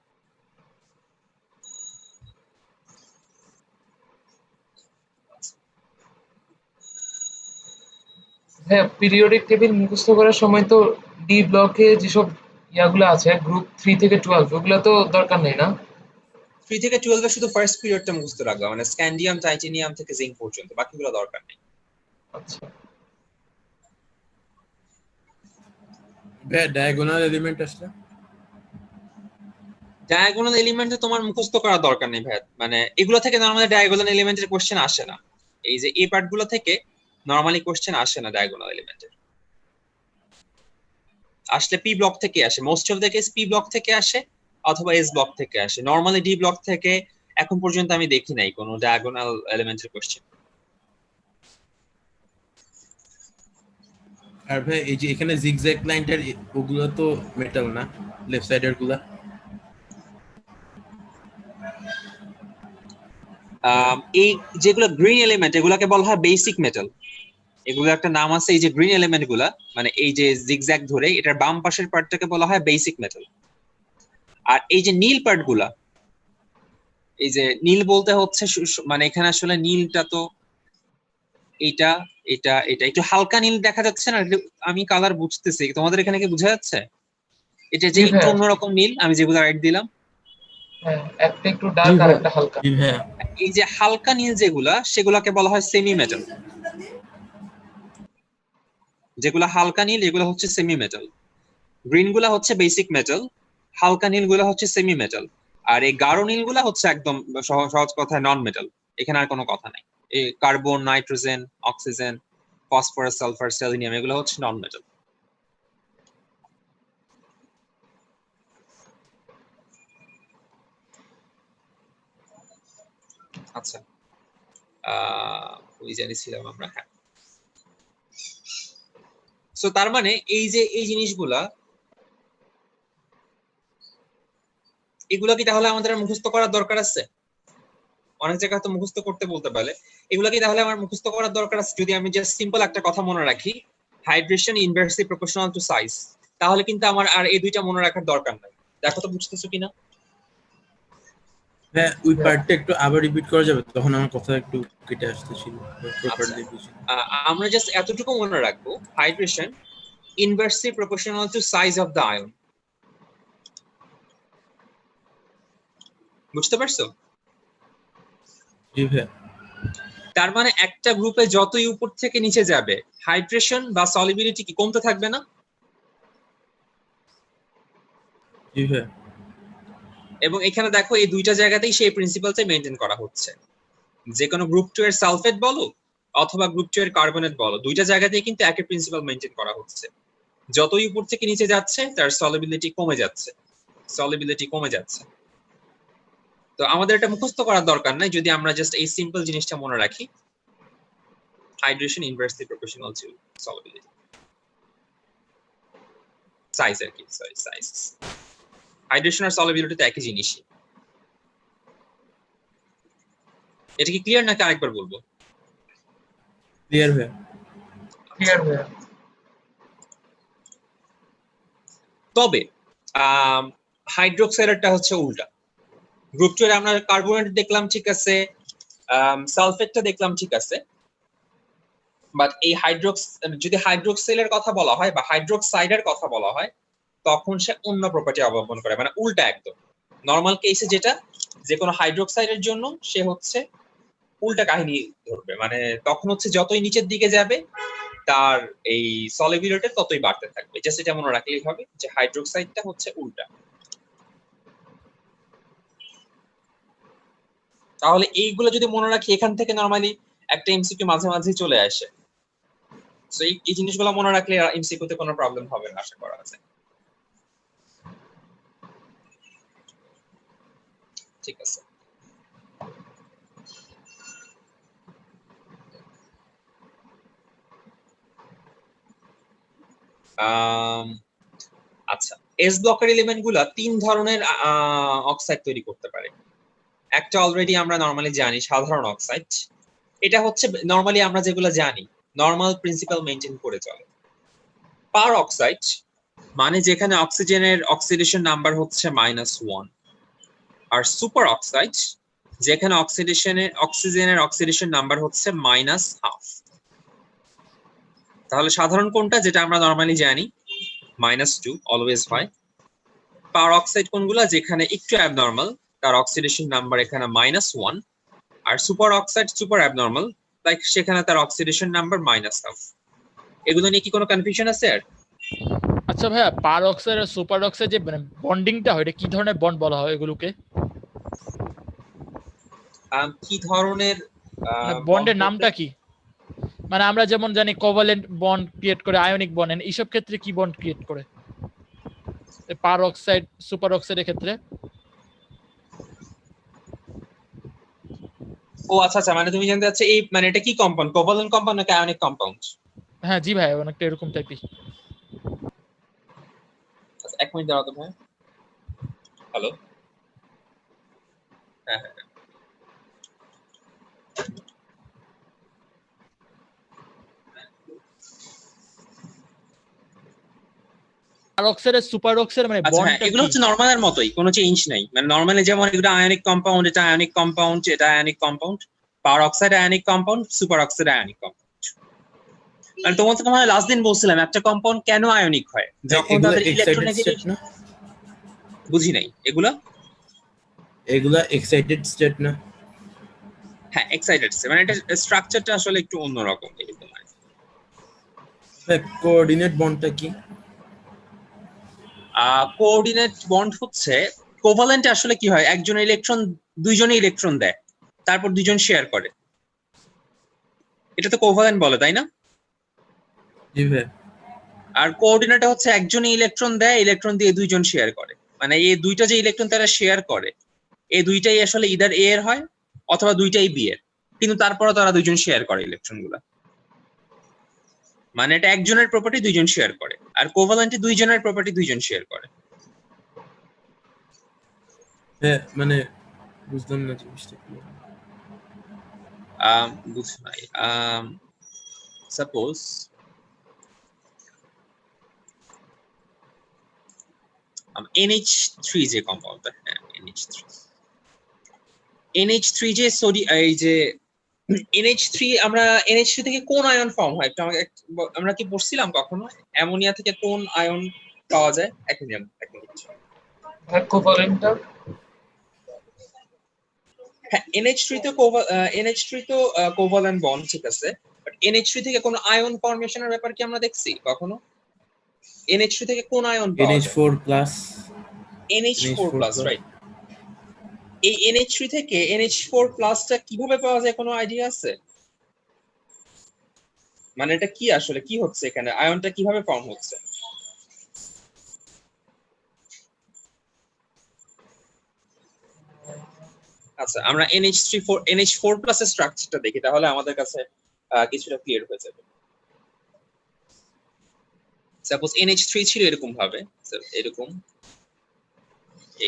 হ্যাঁ, পিরিয়ডিক টেবিল মুখস্থ করার সময় তো ডি ব্লকে যেসব ইয়াগুলো আছে গ্রুপ 3 থেকে 12 ওগুলো তো দরকার নেই না? 3 থেকে 12 এর শুধু ফার্স্ট পিরিয়ডটা মুখস্থ রাখবা, মানে স্ক্যান্ডিয়াম, টাইটেনিয়াম থেকে জিঙ্ক পর্যন্ত, বাকিগুলো দরকার নেই। আচ্ছা। ভাইয়া ডায়াগোনাল এলিমেন্ট আসলে ডায়াগোনাল এলিমেন্টে তোমার মুখস্থ করার দরকার নেই ভাই, মানে এগুলো থেকে নরমালি ডায়াগোনাল এলিমেন্টের কোশ্চেন আসে না। এই যে এই পার্ট গুলো থেকে নরমালি কোশ্চেন আসে না ডায়াগোনাল এলিমেন্টের। আসলে পি ব্লক থেকে আসে, most of the case P block থেকে আসে অথবা এস ব্লক থেকে আসে। নরমালি ডি ব্লক থেকে এখন পর্যন্ত আমি দেখি নাই কোনো ডায়াগোনাল এলিমেন্টের কোশ্চেন। আর ভাই এই যে এখানে জিগজ্যাগ লাইনটার ওগুলো তো মেটাল না, লেফট সাইডের গুলা? এই যেগুলো গ্রিন এলিমেন্ট এগুলাকে বলা হয় বেসিক মেটাল। এগুলো একটা নাম আছে, এই যে গ্রিন এলিমেন্ট গুলা, মানে এই যে জিগজ্যাগ ধরে এটার বাম পাশের পার্টটাকে বলা হয় বেসিক মেটাল। আর এই যে নীল পার্ট গুলা, এই যে নীল বলতে হচ্ছে মানে এখানে আসলে নীলটা তো এটা এটা এটা একটু হালকা নীল দেখা যাচ্ছে না? আমি কালার বুঝতেছি, তোমাদের এখানে কি বোঝা যাচ্ছে? এটা যে জি একটু ভাইয়া। অন্যরকম নীল, আমি যেগুলো রাইট দিলাম, হ্যাঁ, একটা একটু ডার্ক আর একটা হালকা। জি ভাইয়া। এই যে হালকা নীল যেগুলা সেগুলাকে বলা হয় সেমি মেটাল। যেগুলা হালকা নীল এগুলো হচ্ছে সেমি মেটাল, গ্রিন গুলা হচ্ছে বেসিক মেটাল, হালকা নীল গুলা হচ্ছে সেমি মেটাল, আর এই গাঢ় নীল গুলা হচ্ছে একদম সহজ কথায় নন মেটাল। এখানে আর কোনো কথা নাই। এই carbon, nitrogen, oxygen, phosphorus, sulphur, selenium এগুলো হচ্ছে নন মেটাল। আচ্ছা, ওই জানিছিলাম আমরা, হ্যাঁ। সো তার মানে এই যে এই জিনিসগুলা, এগুলা কি তাহলে আমাদের মুখস্থ করার দরকার আছে? অনেক জায়গায় তো মুখস্থ করতে বলতে পারে, এগুলা কি তাহলে আমার মুখস্থ করার দরকার আছে? যদি আমি জাস্ট সিম্পল একটা কথা মনে রাখি, hydration inversely proportional two size, তাহলে কিন্তু আমার আর এই দুইটা মনে রাখার দরকার নাই। দেখো তো বুঝতেছো কিনা? হ্যাঁ, ওই পার্টটা একটু আবার রিপিট করা যাবে? তখন আমার কথা একটু কেটে আসতেছিল, আচ্ছা, প্রপারলি বুঝি। আমরা জাস্ট এতটুকু মনে রাখবো, hydration inversely proportional two size of the ion. বুঝতে পারছো? জি ভাইয়া। তার মানে একটা গ্রুপে যতই উপর থেকে নিচে যাবে, হাইড্রেশন বা সলিবিলিটি কি কমতে থাকবে না? জি ভাইয়া। এবং এখানে দেখো এই দুইটা জায়গাতেই সেই প্রিন্সিপালটাই মেনটেন করা হচ্ছে। যে কোনো গ্রুপ 2 এর সালফেট বলো অথবা গ্রুপ 2 এর কার্বনেট বলো, দুইটা জায়গাতেই কিন্তু একই প্রিন্সিপাল মেনটেন করা হচ্ছে। যতই উপর থেকে নিচে যাচ্ছে তার সলিবিলিটি কমে যাচ্ছে, সলিবিলিটি কমে যাচ্ছে। তো আমাদের এটা মুখস্থ করার দরকার নাই যদি আমরা জাস্ট এই সিম্পল জিনিসটা মনে রাখি, hydration inversely proportional to solubility, size আর কি, সরি সাইজ। হাইড্রেশন আর সলিবিলিটি তো একই জিনিসই। এটা কি ক্লিয়ার নাকি আরেকবার বলবো? ক্লিয়ার ভাইয়া। ক্লিয়ার ভাইয়া। তবে হাইড্রোক্সাইডটা হচ্ছে উল্টা। গ্রুপ 2 এর আমরা কার্বনেট দেখলাম, ঠিক আছে, সালফেটটা দেখলাম, ঠিক আছে, বাট এই যদি হাইড্রোক্সাইলের কথা বলা হয় বা হাইড্রোক্সাইডের কথা বলা হয়, তখন সে অন্য প্রপার্টি অবলম্বন করে, মানে উল্টা একদম। নর্মাল কেসে যেটা, যে কোনো হাইড্রোক্সাইডের জন্য সে হচ্ছে উল্টা কাহিনী ধরবে, মানে তখন হচ্ছে যতই নিচের দিকে যাবে তার এই সলিবিলিটি ততই বাড়তে থাকবে। জাস্ট এটা মনে রাখলেই হবে যে হাইড্রোক্সাইডটা হচ্ছে উল্টা। তাহলে এইগুলো যদি মনে রাখি, এখান থেকে নরমালি একটা এমসিকিউ মাঝে মাঝে চলে আসে। সো এই জিনিসগুলো মনে রাখলে এমসিকিউ তে কোনো প্রবলেম হবে না আশা করা আছে। ঠিক আছে। আচ্ছা, এস ব্লকের এলিমেন্ট গুলা 3 ধরনের অক্সাইড তৈরি করতে পারে। একটা অলরেডি আমরা নরমালি জানি, সাধারণ অক্সাইড। এটা হচ্ছে নরমালি আমরা যেগুলো জানি, নরমাল প্রিন্সিপাল মেইনটেইন করে চলে। পার অক্সাইড মানে যেখানে অক্সিজেনের অক্সিডেশন নাম্বার হচ্ছে -1, আর সুপার অক্সাইড যেখানে অক্সিজেনের অক্সিডেশন নাম্বার হচ্ছে -12। তাহলে সাধারণ কোনটা, যেটা আমরা নরমালি জানি -2 অলওয়েজ হয়। পার অক্সাইড কোনগুলো, যেখানে একটু অ্যাবনর্মাল, তার অক্সিডেশন নাম্বার এখানে -1, আর super oxide super abnormal, like সেখানে তার অক্সিডেশন নাম্বার -12। এগুলো নিয়ে কি কোনো কনফিউশন আছে আর? আচ্ছা ভাইয়া, পার অক্সাইড আর সুপার অক্সাইড যে মানে বন্ডিংটা হয়, এটা কি ধরনের বন্ড বলা হয় এগুলোকে? কি ধরনের বন্ডের নামটা কি? মানে আমরা যেমন জানি কোভালেন্ট বন্ড ক্রিয়েট করে, আয়নিক বন্ড, এইসব ক্ষেত্রে কি বন্ড ক্রিয়েট করে পার অক্সাইড সুপার অক্সাইডের ক্ষেত্রে? ও আচ্ছা আচ্ছা, মানে তুমি জানতে চাচ্ছ এই মানে এটা কি কম্পাউন্ড, কোভালেন্ট কম্পাউন্ড নাকি আয়নিক কম্পাউন্ড? হ্যাঁ জি ভাই, অনেকটা এরকম টাইপই। এক মিনিট দাঁড়াও তো ভাই। হ্যালো, হ্যাঁ হ্যাঁ। পার অক্সাইড আর সুপার অক্সাইড মানে আচ্ছা হ্যাঁ, বন্ডটা এগুলো হচ্ছে নরমালের মতোই, কোনো চেঞ্জ নাই। মানে নরমালি যেমন এগুলো আয়নিক কম্পাউন্ড, এটা আয়নিক কম্পাউন্ড, এটা ionic compound. Per oxide ionic compound, super oxide ionic compound. মানে তোমার লাস্ট দিন বলছিলাম একটা কম্পাউন্ড কেন আয়নিক হয়, যখন এগুলা তাদের এক্সাইটেড ইলেকট্রোনেগেটিভ। স্টেট না? বুঝি নাই এগুলা। এগুলা এক্সাইটেড স্টেট না? হ্যাঁ এক্সাইটেড, মানে এটা স্ট্রাকচারটা আসলে একটু অন্যরকম এরকম। কোঅর্ডিনেট বন্ডটা কি? কোঅর্ডিনেট বন্ড হচ্ছে, কোভালেন্টে আসলে কি হয়, একজন ইলেকট্রন দুইজনে ইলেকট্রন দেয়, তারপর দুইজন শেয়ার করে, এটা তো কোভালেন্ট বলে তাই না? জি ভাই। আর কোঅর্ডিনেটে হচ্ছে একজনই ইলেকট্রন দেয়, ইলেকট্রন দিয়ে দুইজন শেয়ার করে। মানে এই দুইটা যে ইলেকট্রন তারা শেয়ার করে, এই দুইটাই আসলে ইদার এ এর হয় অথবা দুইটাই বি এর, কিন্তু তারপরও তারা দুইজন শেয়ার করে ইলেকট্রন গুলা। মানে এটা একজনের প্রপার্টি দুইজন শেয়ার করে, আর কোভালেন্টে দুইজনের প্রপার্টি দুইজন শেয়ার করে। হ্যাঁ মানে বুঝলাম না জিনিসটা কি। বুঝছো নাই? সাপোজ NH3 যে কম্পাউন্ডটা, হ্যাঁ NH3 যে এই যে NH3, আমরা NH3 থেকে কোন আয়ন ফর্ম হয়, আমরা কি পড়ছিলাম কখনো অ্যামোনিয়া থেকে কোন আয়ন পাওয়া যায়? এক মিনিট। কোভালেন্টটা হ্যাঁ NH3 তো কোভালেন্ট বন্ড, ঠিক আছে, বাট NH3 থেকে কোন আয়ন ফরমেশনের ব্যাপার কি আমরা দেখছি কখনো? NH3 থেকে কোন আয়ন পাওয়া যায়? NH4+। NH4+, right. এই NH3 থেকে NH4+টা কিভাবে পাওয়া যায়, কোনো আইডিয়া আছে? মানে এটা কি আসলে কি হচ্ছে এখানে, আয়নটা কিভাবে ফর্ম হচ্ছে? আচ্ছা, আমরা NH4+ এর স্ট্রাকচারটা দেখি, তাহলে আমাদের কাছে কিছুটা ক্লিয়ার হয়ে যাবে। সাপোজ NH3 ছিল এরকম ভাবে, এরকম,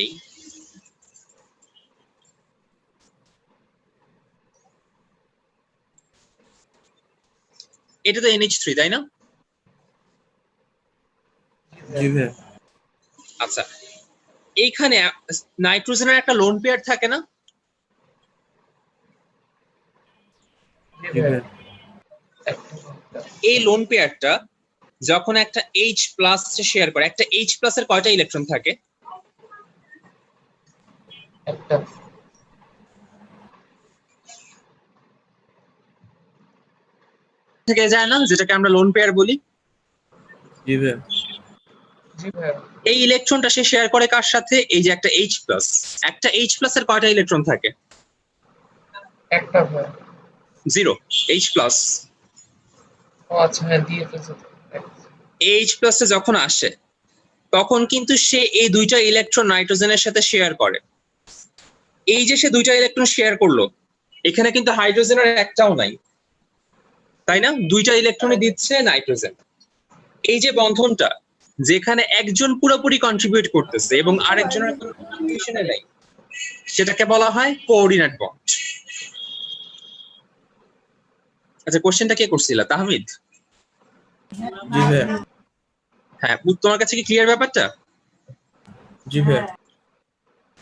এই এটা তো NH3 তাই না? জি ভাই। আচ্ছা, এইখানে নাইট্রোজেনের একটা লোন পেয়ার থাকে না? জি ভাই। এই লোন পেয়ারটা যখন একটা H+ শেয়ার করে, একটা H+ এর কয়টা ইলেকট্রন থাকে? একটা থেকে যায় না, যেটাকে আমরা লোন পেয়ার বলি। জি ভাই। জি ভাই এই ইলেকট্রনটা সে শেয়ার করে কার সাথে? এই যে একটা H+, একটা H+ এর কয়টা ইলেকট্রন থাকে? একটা ভাই। 0, H+। ও আচ্ছা, হ্যাঁ দিয়ে ফেলছে তো। H+ এ যখন আসে তখন কিন্তু সে এই দুইটা ইলেকট্রন নাইট্রোজেনের সাথে শেয়ার করে। এই যে সে দুইটা ইলেকট্রন শেয়ার করলো, এখানে কিন্তু হাইড্রোজেনের একটাও নাই, তাই না? দুইটা ইলেকট্রনই দিচ্ছে নাইট্রোজেন। এই যে বন্ধনটা, যেখানে একজন পুরোপুরি কন্ট্রিবিউট করতেছে এবং আরেকজনের কোনো কন্ট্রিবিউশনে নেই, সেটাকে বলা হয় কোঅর্ডিনেট বন্ড। আচ্ছা, কোশ্চেনটা কে করছিল? তাহমিদ? জি ভাইয়া। হ্যাঁ, তোমার কাছে কি ক্লিয়ার ব্যাপারটা? জি ভাইয়া।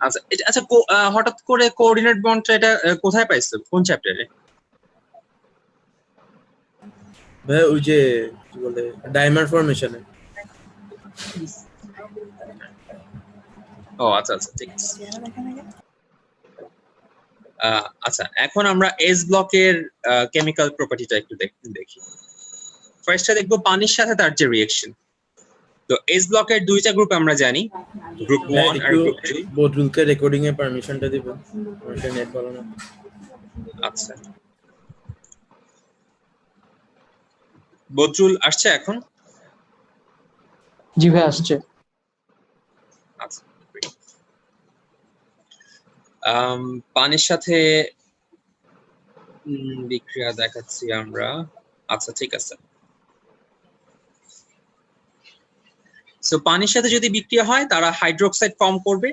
আচ্ছা আচ্ছা, হঠাৎ করে কোঅর্ডিনেট বন্ডটা এটা কোথায় পাইছো, কোন চ্যাপ্টারে? ভাইয়া ওই যে কি বলে ডায়মন্ড ফরমেশনে। ও আচ্ছা আচ্ছা, ঠিক আছে। আচ্ছা, এখন আমরা এস ব্লকের কেমিক্যাল প্রপার্টিটা একটু দেখি। ফার্স্টে দেখবো পানির সাথে তার যে রিঅ্যাকশন। তো এস ব্লকের দুইটা গ্রুপ আমরা জানি, গ্রুপ 1 আর গ্রুপ 2। বদরুলকে রেকর্ডিং এর পারমিশনটা দিবেন, আমার নেট ভালো না। আচ্ছা, বদরুল আসছে এখন? জি ভাই আসছে। আচ্ছা, পানির সাথে বিক্রিয়া দেখাচ্ছি আমরা। আচ্ছা, ঠিক আছে। সো পানির সাথে যদি বিক্রিয়া হয়, তারা হাইড্রোক্সাইড ফর্ম করবে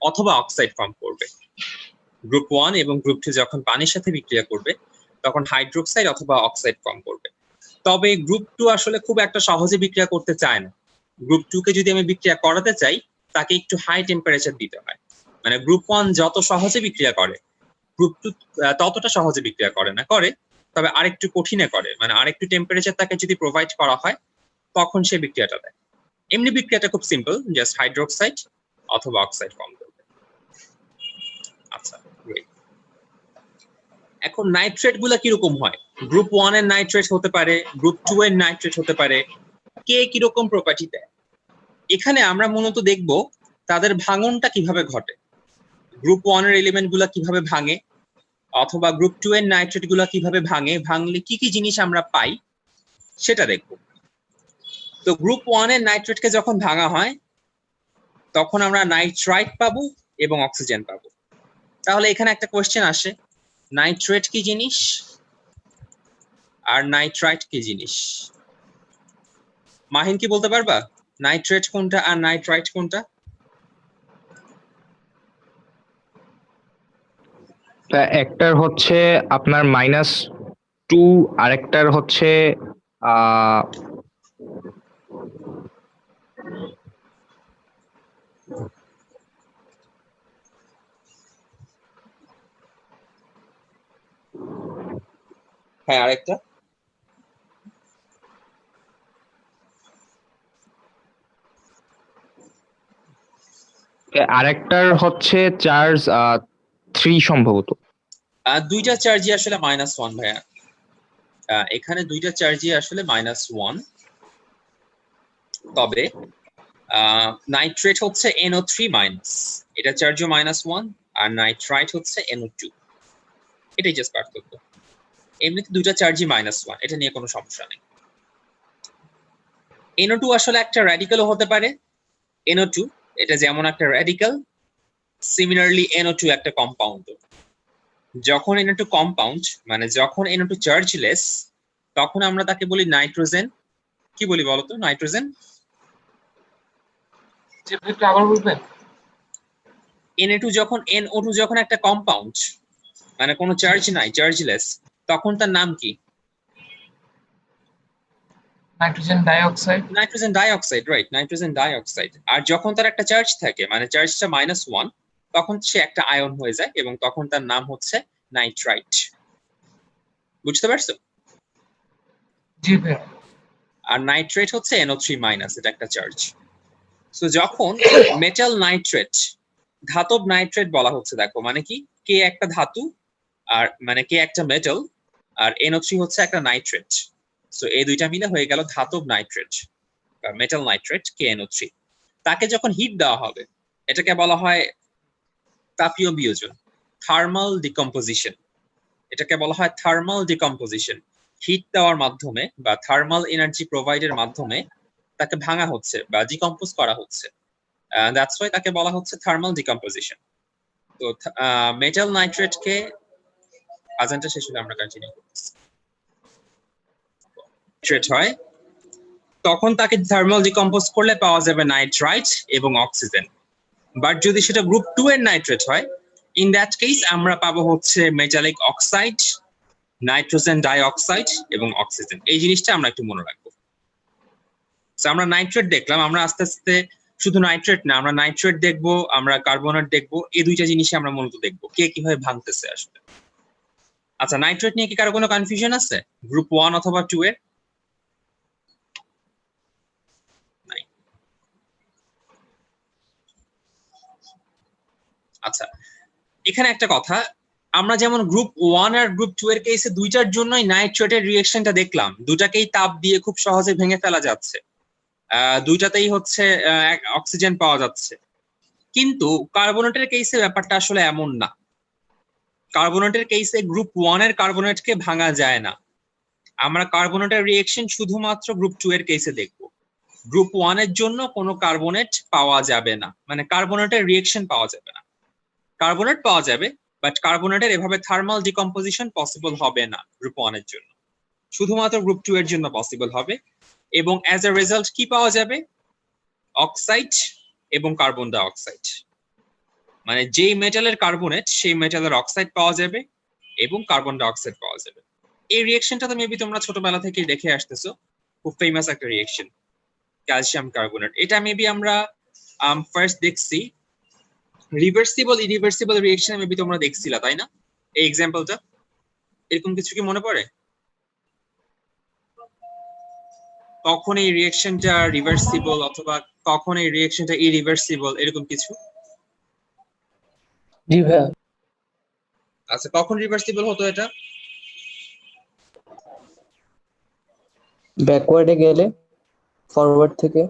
অথবা অক্সাইড ফর্ম করবে। গ্রুপ 1 এবং গ্রুপ 2 যখন পানির সাথে বিক্রিয়া করবে, তখন হাইড্রোক্সাইড অথবা অক্সাইড ফর্ম করবে। তবে গ্রুপ 2 আসলে খুব একটা সহজে বিক্রিয়া করতে চায় না। গ্রুপ 2 কে যদি আমি বিক্রিয়া করাতে চাই, তাকে একটু হাই টেম্পারেচার দিতে হয়। মানে গ্রুপ 1 যত সহজে বিক্রিয়া করে, গ্রুপ 2 ততটা সহজে বিক্রিয়া করে না, তবে আরেকটু কঠিনে করে। মানে আরেকটু টেম্পারেচার তাকে যদি প্রোভাইড করা হয়, তখন সে বিক্রিয়াটা দেয়। এমনি বিক্রিয়াটা খুব সিম্পল, জাস্ট হাইড্রোক্সাইড অথবা অক্সাইড ফর্ম করবে। আচ্ছা, গ্রেট। এখন নাইট্রেট গুলা কিরকম হয়? গ্রুপ 1 এর নাইট্রেট হতে পারে, গ্রুপ 2 এর নাইট্রেট হতে পারে। কে কিরকম প্রপার্টি দেয়, এখানে আমরা মূলত দেখব তাদের ভাঙনটা কিভাবে ঘটে। গ্রুপ 1 এর এলিমেন্ট গুলা কিভাবে ভাঙে, অথবা গ্রুপ 2 এর নাইট্রেট গুলা কিভাবে ভাঙে, ভাঙলে কি কি জিনিস আমরা পাই, সেটা দেখব। তো গ্রুপ 1 এর নাইট্রেটকে যখন ভাঙা হয়, তখন আমরা নাইট্রাইট পাবো এবং অক্সিজেন পাবো। তাহলে এখানে একটা কোশ্চেন আসে, নাইট্রেট কি জিনিস আর নাইট্রাইট কি জিনিস? মাহিন কি বলতে পারবা, নাইট্রেট কোনটা আর নাইট্রাইট কোনটা? একটার হচ্ছে আপনার -2, আরেকটার হচ্ছে আহ হ্যাঁ, আরেকটা? আরেকটার হচ্ছে চার্জ 3 সম্ভবত। দুইটা চার্জই আসলে -1 ভাইয়া। এখানে দুইটা চার্জই আসলে -1। তবে নাইট্রেট হচ্ছে NO3-, এটা চার্জও -1, আর নাইট্রাইট হচ্ছে NO2। এটাই জাস্ট পার্থক্য। এমনিতে দুইটা চার্জই -1, এটা নিয়ে কোনো সমস্যা নেই। NO2 আসলে একটা র্যাডিক্যালও হতে পারে। NO2 এটা যেমন একটা র্যাডিক্যাল, সিমিলারলি NO2 একটা কম্পাউন্ড। যখন NO2 কম্পাউন্ড, মানে যখন NO2 চার্জলেস, তখন আমরা তাকে বলি নাইট্রোজেন। কি বলি বলতো, নাইট্রোজেন? যে একটু আবার বলবেন? NO2 যখন একটা কম্পাউন্ড, মানে কোনো চার্জ নাই, চার্জলেস, তখন তার নাম কি? Nitrogen dioxide. Nitrogen dioxide, right, nitrogen dioxide. আর যখন তার একটা চার্জ থাকে, মানে চার্জটা -1, তখন সে একটা আয়ন হয়ে যায় এবং তখন তার নাম হচ্ছে নাইট্রাইট। বুঝতে পারছো? জি ভাই। আর নাইট্রেট হচ্ছে NO3-, এটা একটা চার্জ। সো যখন মেটাল নাইট্রেট, ধাতব নাইট্রেট বলা হচ্ছে, দেখো মানে কি, কে একটা ধাতু আর মানে কে একটা মেটাল, আর NO3 হচ্ছে একটা নাইট্রেট। সো এই দুইটা মিলে হয়ে গেল ধাতব নাইট্রেট বা মেটাল নাইট্রেট KNO3। তাকে যখন হিট দেওয়া হবে, এটাকে বলা হয় তাপীয় বিয়োজন, থার্মাল ডিকম্পোজিশন। এটাকে বলা হয় থার্মাল ডিকম্পোজিশন। হিট দেওয়ার মাধ্যমে বা থার্মাল এনার্জি প্রোভাইডের মাধ্যমে তাকে ভাঙা হচ্ছে বা ডিকম্পোজ করা হচ্ছে। দ্যাটস ওয়াই তাকে বলা হচ্ছে থার্মাল ডিকম্পোজিশন। তো মেটাল নাইট্রেটকে, আজানটা শেষ হলে আমরা কন্টিনিউ করতেছি। নাইট্রেট হয় তখন তাকে থার্মাল ডিকম্পোজ করলে পাওয়া যাবে নাইট্রাইট এবং অক্সিজেন। বাট যদি সেটা গ্রুপ 2 এর নাইট্রেট হয়, ইন দ্যাট কেস আমরা পাবো হচ্ছে মেটালিক অক্সাইড, নাইট্রোজেন ডাইঅক্সাইড এবং অক্সিজেন। এই জিনিসটা আমরা একটু মনে রাখবো। আমরা নাইট্রেট দেখলাম, আমরা আস্তে আস্তে শুধু নাইট্রেট না, আমরা নাইট্রেট দেখবো, আমরা কার্বনেট দেখবো, এই দুইটা জিনিসই আমরা মূলত দেখবো কে কিভাবে ভাঙতেছে আসলে। আচ্ছা, নাইট্রেট নিয়ে কি কারো কোনো কনফিউশন আছে গ্রুপ 1 অথবা 2 এর? নাই। আচ্ছা, এখানে একটা কথা, আমরা যেমন গ্রুপ 1 আর গ্রুপ 2 এর কেসে দুইটার জন্যই নাইট্রেটের রিঅ্যাকশনটা দেখলাম, দুটাকেই তাপ দিয়ে খুব সহজে ভেঙে ফেলা যাচ্ছে, দুইটাতেই হচ্ছে অক্সিজেন পাওয়া যাচ্ছে। কিন্তু কার্বনেটের কেসে ব্যাপারটা আসলে এমন না। কার্বনেটের কেসে গ্রুপ 1 এর কার্বনেটকে ভাঙা যায় না। আমরা কার্বনেটের রিঅ্যাকশন শুধুমাত্র গ্রুপ 2 এর কেসে দেখব। গ্রুপ 1 এর জন্য কোনো কার্বনেট পাওয়া যাবে না, মানে কার্বনেটের রিঅ্যাকশন পাওয়া যাবে না। কার্বনেট পাওয়া যাবে, বাট কার্বনেটের এভাবে থার্মাল ডিকম্পোজিশন পসিবল হবে না গ্রুপ 1 এর জন্য, শুধুমাত্র গ্রুপ 2 এর জন্য পসিবল হবে। এবং অ্যাজ এ রেজাল্ট কি পাওয়া যাবে? অক্সাইড এবং কার্বন ডাই অক্সাইড। মানে যেই মেটালের কার্বনেট সেই মেটালের অক্সাইড পাওয়া যাবে এবং কার্বন ডাই অক্সাইড পাওয়া যাবে। এই রিঅ্যাকশনটা তো মেবি তোমরা ছোটবেলা থেকে দেখে আসতেছো, খুব ফেমাস একটা রিঅ্যাকশন, ক্যালসিয়াম কার্বনেট। এটা মেবি আমরা ফার্স্ট দেখছি রিভার্সিবল ইরিভার্সিবল রিঅ্যাকশন, মেবি তোমরা দেখছিলা, তাই না? এই এক্সাম্পলটা এরকম কিছু কি মনে পড়ে? কখন এই রিঅ্যাকশনটা রিভার্সিবল অথবা কখন এই রিঅ্যাকশনটা ইরিভার্সিবল, এরকম কিছু? জি ভাইয়া। আচ্ছা, কখন রিভার্সিবল হতো এটা? ব্যাকওয়ার্ডে গেলে ফরওয়ার্ড থেকে।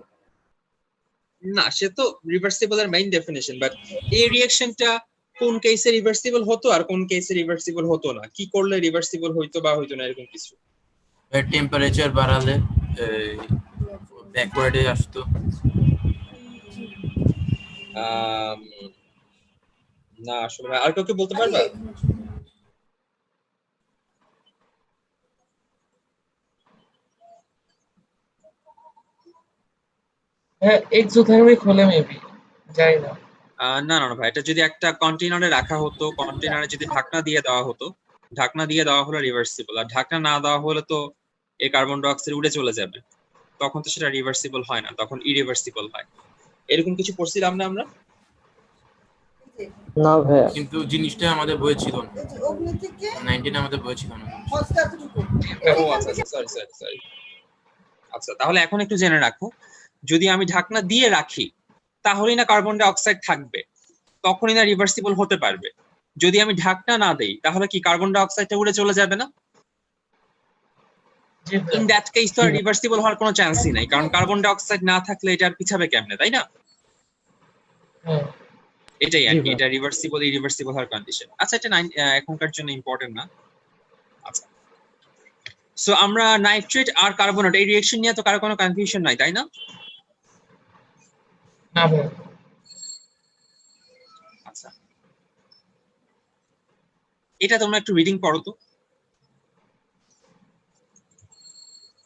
না, সে তো রিভার্সিবল এর মেইন ডেফিনিশন, বাট এই রিঅ্যাকশনটা কোন কেসে রিভার্সিবল হতো আর কোন কেসে রিভার্সিবল হতো না, কি করলে রিভার্সিবল হইতো বা হইতো না, এরকম কিছু? টেম্পারেচার বাড়ালে ব্যাকওয়ার্ডে আসতো। না আসলে আর কেউ কি বলতে পারবা? হ্যাঁ, এক্সোথার্মিক হলে মেবি, জানি না। না না না ভাই, এটা যদি একটা কন্টেইনারে রাখা হতো, কন্টেইনারে যদি ঢাকনা দিয়ে দেওয়া হতো, ঢাকনা দিয়ে দেওয়া হলে রিভার্সিবল, আর ঢাকনা না দেওয়া হলে তো এই কার্বন ডাই অক্সাইড উড়ে চলে যাবে, তখন তো সেটা রিভার্সিবল হয় না, তখন ইরিভার্সিবল হয়। এরকম কিছু পড়ছিলাম না আমরা? না ভাইয়া। কিন্তু জিনিসটা আমাদের বইয়ে ছিল না, 19 আমাদের বইয়ে ছিল না। ও আচ্ছা আচ্ছা, সরি সরি সরি। আচ্ছা, তাহলে এখন একটু জেনে রাখো, যদি আমি ঢাকনা দিয়ে রাখি তাহলেই না কার্বন ডাই অক্সাইড থাকবে, তখনই না রিভার্সিবল হতে পারবে। যদি আমি ঢাকনা না দেই তাহলে কি কার্বন ডাই অক্সাইডটা উড়ে চলে যাবে না? জি ইন ভাইয়া। দ্যাট কেস তো রিভার্সিবল হওয়ার কোনো চান্সই নাই, কারণ কার্বন ডাই অক্সাইড না থাকলে এটা আর পিছাবে কেমনে, তাই না? হ্যাঁ, এটাই আর জি কি, ভাই। এটা রিভার্সিবল ইরিভার্সিবল হওয়ার কন্ডিশন। আচ্ছা, এটা এখনকার জন্য ইম্পর্টেন্ট না। আচ্ছা, সো আমরা নাইট্রেট আর কার্বনেট এই রিঅ্যাকশন নিয়ে তো কারো কোনো কনফিউশন নাই, তাই না? না ভাইয়া। আচ্ছা, এটা তোমরা একটু রিডিং পড়ো তো।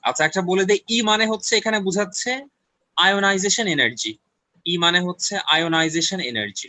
আচ্ছা, একটা বলে দেই, ই মানে হচ্ছে এখানে বোঝাচ্ছে আয়োনাইজেশন এনার্জি। ই মানে হচ্ছে আয়োনাইজেশন এনার্জি।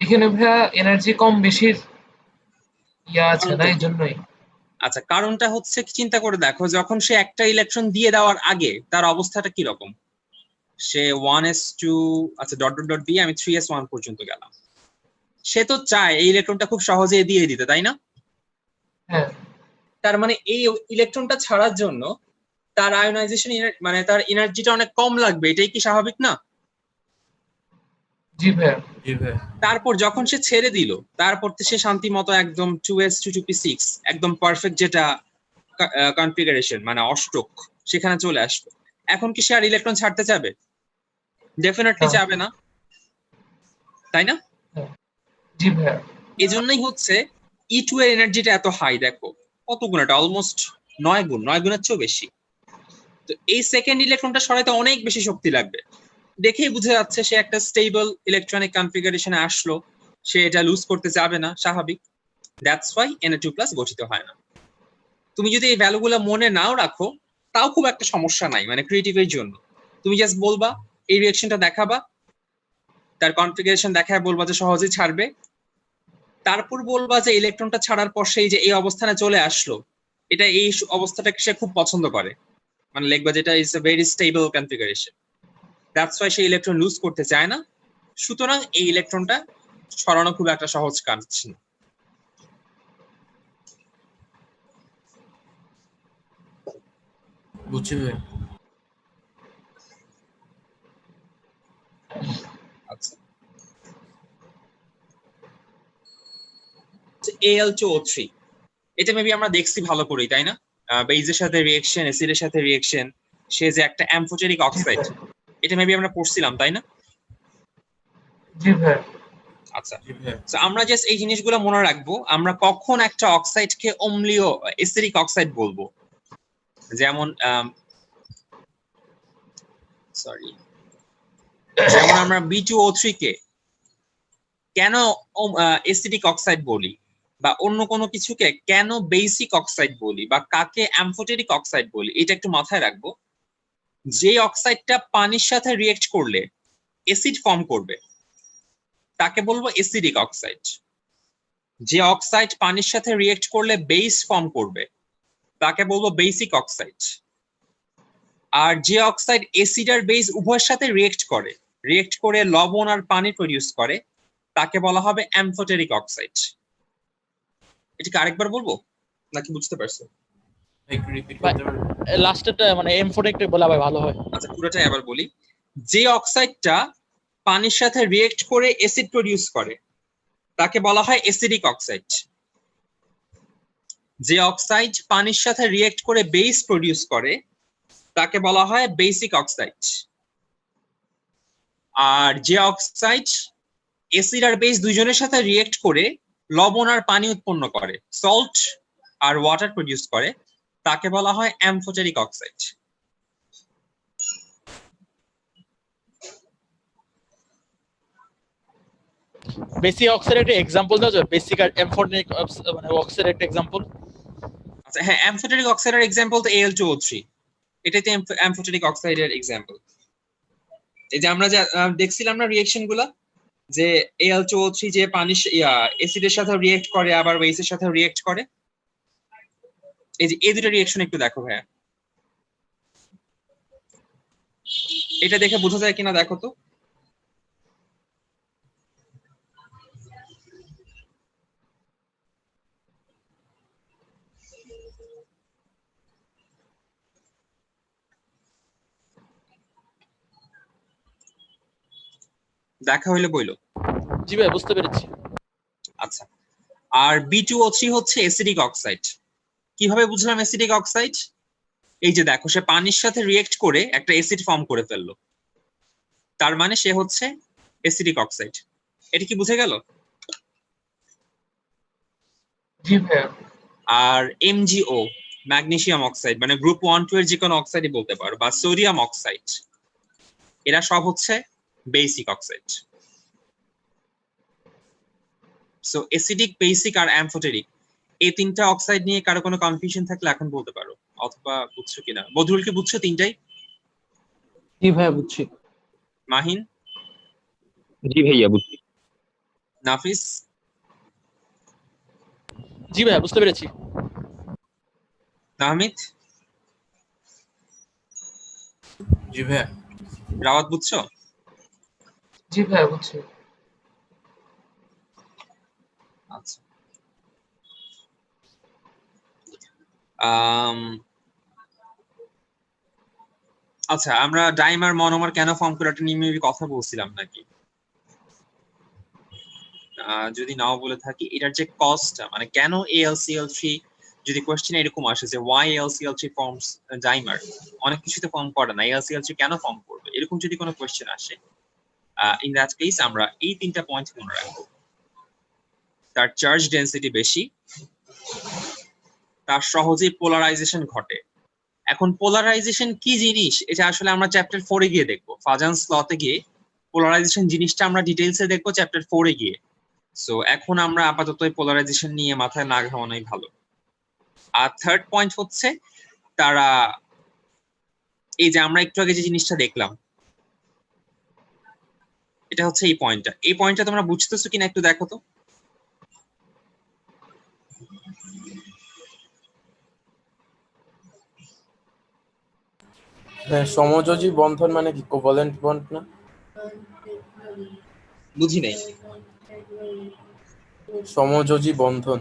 এখানে ভাইয়া এনার্জি কম বেশির আছে না, এই জন্যই। আচ্ছা, কারণটা হচ্ছে চিন্তা করে দেখো, যখন সে একটা ইলেকট্রন দিয়ে দেওয়ার আগে তার অবস্থাটা কি রকম? সে 1s2, আচ্ছা ডট ডট ডট দিয়ে আমি 3s1 পর্যন্ত গেলাম, সে তো চায় এই ইলেকট্রনটা খুব সহজে দিয়ে দিতে, তাই না? হ্যাঁ, তার মানে এই ইলেকট্রনটা ছাড়ার জন্য তার আয়োনাইজেশন মানে তার এনার্জিটা অনেক কম লাগবে, এটাই কি স্বাভাবিক না? জি ভাইয়া। জি ভাইয়া। তারপর যখন সে ছেড়ে দিল, তারপর তো সে শান্তি মতো একদম 2s2 2p6 একদম পারফেক্ট যেটা কনফিগারেশন মানে অষ্টক সেখানে চলে আসলো। এখন কি সে আর ইলেকট্রন ছাড়তে চাবে? ডেফিনেটলি না। চাবে না, তাই না? জি ভাইয়া। এই জন্যই হচ্ছে E2 এর এনার্জিটা এত হাই, দেখো কত গুণ, এটা অলমোস্ট 9 গুণ, 9 গুণের চেয়েও বেশি। তো এই সেকেন্ড ইলেকট্রনটা সরাইতে অনেক বেশি শক্তি লাগবে। দেখেই বোঝা যাচ্ছে সে একটা স্টেবল ইলেকট্রনিক কনফিগারেশনে আসলো, সে এটা লুজ করতে যাবে না, স্বাভাবিক। দ্যাটস ওয়াই Na2+ গঠিত হয় না। তুমি যদি এই ভ্যালুগুলো মনে নাও রাখো তাও খুব একটা সমস্যা নাই, মানে ক্রিয়েটিভের জন্য। তুমি জাস্ট বলবা, এই রিঅ্যাকশনটা দেখাবা, তার কনফিগারেশন দেখায় বলবা যে সহজেই ছাড়বে, তারপর বলবা যে ইলেকট্রনটা ছাড়ার পর সেই যে এই অবস্থানে চলে আসলো, এটা এই অবস্থাটাকে সে খুব পছন্দ করে, মানে লিখবা যেটা is a very stable configuration, that's why say electron lose করতে চায় না। সুতরাং এই ইলেকট্রনটা সরানো খুব একটা সহজ কাজ না। বুঝছি ভাইয়া। আচ্ছা, Al2O3 এটা মেবি আমরা দেখছি ভালো করেই, তাই না? বেইজের সাথে রিঅ্যাকশন, অ্যাসিডের সাথে রিঅ্যাকশন, সে যে একটা অ্যামফোটেরিক জি অক্সাইড, ভাইয়া। এটা মেবি আমরা পড়ছিলাম, তাই না? জি ভাইয়া। আচ্ছা, জি ভাইয়া। তো আমরা জাস্ট এই জিনিসগুলো মনে রাখবো, আমরা কখন একটা অক্সাইডকে অম্লীয় অ্যাসিডিক অক্সাইড বলবো। যেমন সরি, যেমন আমরা B2O3 কে কেন অ্যাসিডিক অক্সাইড বলি, বা অন্য কোনো কিছুকে কেন বেসিক অক্সাইড বলি, বা কাকে অ্যামফোটেরিক অক্সাইড বলি, এটা একটু মাথায় রাখবো। যে অক্সাইডটা পানির সাথে রিয়েক্ট করলে অ্যাসিড ফর্ম করবে তাকে বলবো অ্যাসিডিক অক্সাইড। যে অক্সাইড পানির সাথে রিয়েক্ট করলে বেস ফর্ম করবে তাকে বলবো বেসিক অক্সাইড। আর যে অক্সাইড অ্যাসিড আর বেস উভয়ের সাথে রিয়েক্ট করে লবণ আর পানি প্রডিউস করে তাকে বলা হবে অ্যামফোটেরিক অক্সাইড। এটাকে আরেকবার বলবো নাকি বুঝতে পারছো? একটু রিপিট করতে পারবেন? লাস্টেরটা মানে এমফোটেকটা বলা ভাই ভালো হয়। আচ্ছা, পুরোটাই আবার বলি। যে অক্সাইডটা পানির সাথে রিয়েক্ট করে অ্যাসিড প্রডিউস করে তাকে বলা হয় অ্যাসিডিক অক্সাইড। যে অক্সাইড পানির সাথে রিয়েক্ট করে বেস প্রডিউস করে তাকে বলা হয় বেসিক অক্সাইড। আর যে অক্সাইড অ্যাসিড আর বেস দুইজনের সাথে রিয়েক্ট করে লবণ আর পানি উৎপন্ন করে, সল্ট আর ওয়াটার প্রডিউস করে, তাকে বলা হয় অ্যামফোটেরিক অক্সাইড। বেসিক অক্সাইডের একটা एग्जांपल দাও, যে বেসিক আর এমফোটেনিক মানে অক্সাইডের একটা एग्जांपल। আচ্ছা হ্যাঁ, অ্যামফোটেরিক অক্সাইডের এক্সাম্পল তো Al2O3, এটাই তো অ্যামফোটেরিক অক্সাইডের এক্সাম্পল। এই যে আমরা যে দেখছিলাম না রিঅ্যাকশন গুলা, যে Al2O3 যে পানির অ্যাসিডের সাথে রিয়েক্ট করে আবার বেসের সাথে রিয়েক্ট করে, এই যে এই দুটো রিঅ্যাকশন একটু দেখো ভাইয়া, এটা দেখে বোঝা যায় কিনা দেখো তো। দেখা হইলে বইলো। জি ভাই বুঝতে পেরেছি। আচ্ছা, আর B2O3 হচ্ছে অ্যাসিডিক অক্সাইড। কিভাবে বুঝলাম অ্যাসিডিক অক্সাইড? এই যে দেখো, সে পানির সাথে রিয়েক্ট করে একটা অ্যাসিড ফর্ম করে ফেললো, তার মানে সে হচ্ছে অ্যাসিডিক অক্সাইড। এটা কি বুঝে গেল? জি ভাইয়া। আর MgO ম্যাগনেসিয়াম অক্সাইড মানে গ্রুপ 1 2 এর যে কোনো অক্সাইডই বলতে পারো, বা সোডিয়াম অক্সাইড, এরা সব হচ্ছে basic oxide. So acidic, basic আর অ্যামফোটেরিক, এই তিনটা অক্সাইড নিয়ে কারো কোনো কনফিউশন থাকলে এখন বলতে পারো, অথবা বুঝছো কিনা। বদরুল কি বুঝছো তিনটাই? জি ভাইয়া বুঝছি। মাহিন? জি ভাইয়া বুঝছি। নাফিস? জি ভাই বুঝতে পেরেছি। নাহমিদ? জি ভাইয়া। রাওয়াত বুঝছো? জি ভাইয়া বুঝছি। আচ্ছা, আম আচ্ছা, আমরা ডাইমার মনোমার কেন ফর্ম করে একটা নিয়ে কথা বলছিলাম নাকি? যদি নাও বলে থাকি, এটার যে কস্ট, মানে কেন AlCl3, যদি কোশ্চেন এরকম আসে যে why AlCl3 ফর্মস ডাইমার, অনেক কিছুতে ফর্ম করে না, AlCl3 কেন ফর্ম করবে, এরকম যদি কোনো কোশ্চেন আসে, ইন দ্যাট কেস আমরা এই তিনটা পয়েন্ট মনে রাখবো। তার চার্জ ডেনসিটি বেশি, তার সহজেই পোলারাইজেশন ঘটে। এখন পোলারাইজেশন কি জিনিস, এটা আসলে আমরা চ্যাপ্টার 4 এ গিয়ে দেখবো। ফাজান্স লতে গিয়ে পোলারাইজেশন জিনিসটা আমরা ডিটেইলসে দেখবো চ্যাপ্টার 4 এ গিয়ে। সো এখন আমরা আপাতত এই পোলারাইজেশন নিয়ে মাথায় না ঘামানোই ভালো। আর থার্ড পয়েন্ট হচ্ছে, তারা এই যে আমরা একটু আগে যে জিনিসটা দেখলাম, এটা হচ্ছে এই পয়েন্টটা তোমরা বুঝতেছো কিনা একটু দেখো তো। হ্যাঁ, সমযোজী বন্ধন মানে কি? কোভালেন্ট বন্ড না? বুঝি নাই। সমযোজী বন্ধন।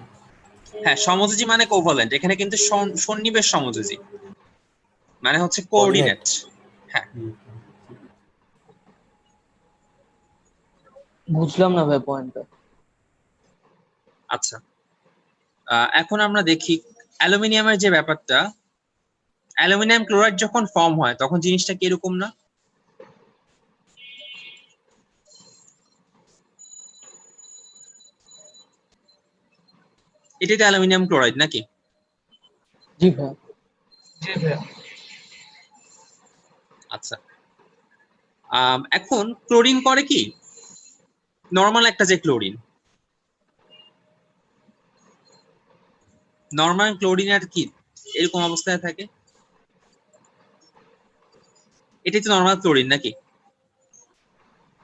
হ্যাঁ, সমযোজী মানে কোভালেন্ট, এখানে কিন্তু সন্নিবেশ সমযোজী মানে হচ্ছে কোঅর্ডিনেট। হ্যাঁ, বুঝলাম না ভাই পয়েন্টটা। আচ্ছা, এখন আমরা দেখি অ্যালুমিনিয়ামের যে ব্যাপারটা। অ্যালুমিনিয়াম ক্লোরাইড যখন ফর্ম হয় তখন জিনিসটা কি এরকম না? এটা তো অ্যালুমিনিয়াম ক্লোরাইড নাকি? জি ভাই। জি ভাইয়া। আচ্ছা, এখন ক্লোরিন করে কি, নর্মাল একটা যে ক্লোরিন, নর্মাল ক্লোরিন আর কি এরকম অবস্থায় থাকে, এটাই তো নর্মাল ক্লোরিন নাকি?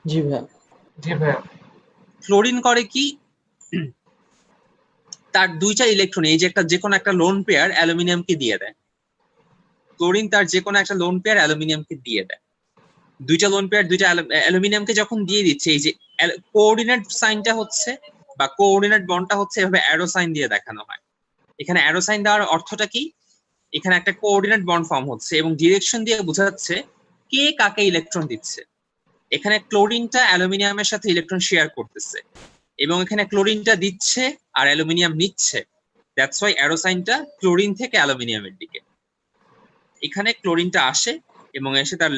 জি ভাই। জি ভাইয়া। ক্লোরিন করে কি, তার দুইটা ইলেকট্রন, এই যে একটা যে কোনো একটা লোন পেয়ার অ্যালুমিনিয়ামকে দিয়ে দেয়। ক্লোরিন তার যে কোনো একটা লোন পেয়ার অ্যালুমিনিয়ামকে দিয়ে দেয়। দুইটা লোন পেয়ার দুইটা অ্যালুমিনিয়ামকে যখন দিয়ে দিচ্ছে, এই যে কোঅর্ডিনেট সাইনটা হচ্ছে বা কোঅর্ডিনেট বন্ডটা হচ্ছে এভাবে অ্যারো সাইন দিয়ে দেখানো হয়। এখানে অ্যারো সাইন দেওয়ার অর্থটা কি, এখানে একটা কোঅর্ডিনেট বন্ড ফর্ম হচ্ছে এবং ডিরেকশন দিয়ে বোঝাচ্ছে কে কাকে ইলেকট্রন দিচ্ছে। এখানে ক্লোরিনটা অ্যালুমিনিয়ামের সাথে ইলেকট্রন শেয়ার করতেছে এবং এখানে ক্লোরিনটা দিচ্ছে আর অ্যালুমিনিয়াম নিচ্ছে। দ্যাটস ওয়াই অ্যারো সাইনটা ক্লোরিন থেকে অ্যালুমিনিয়ামের দিকে। এখানে ক্লোরিনটা আসে এবং এসে তার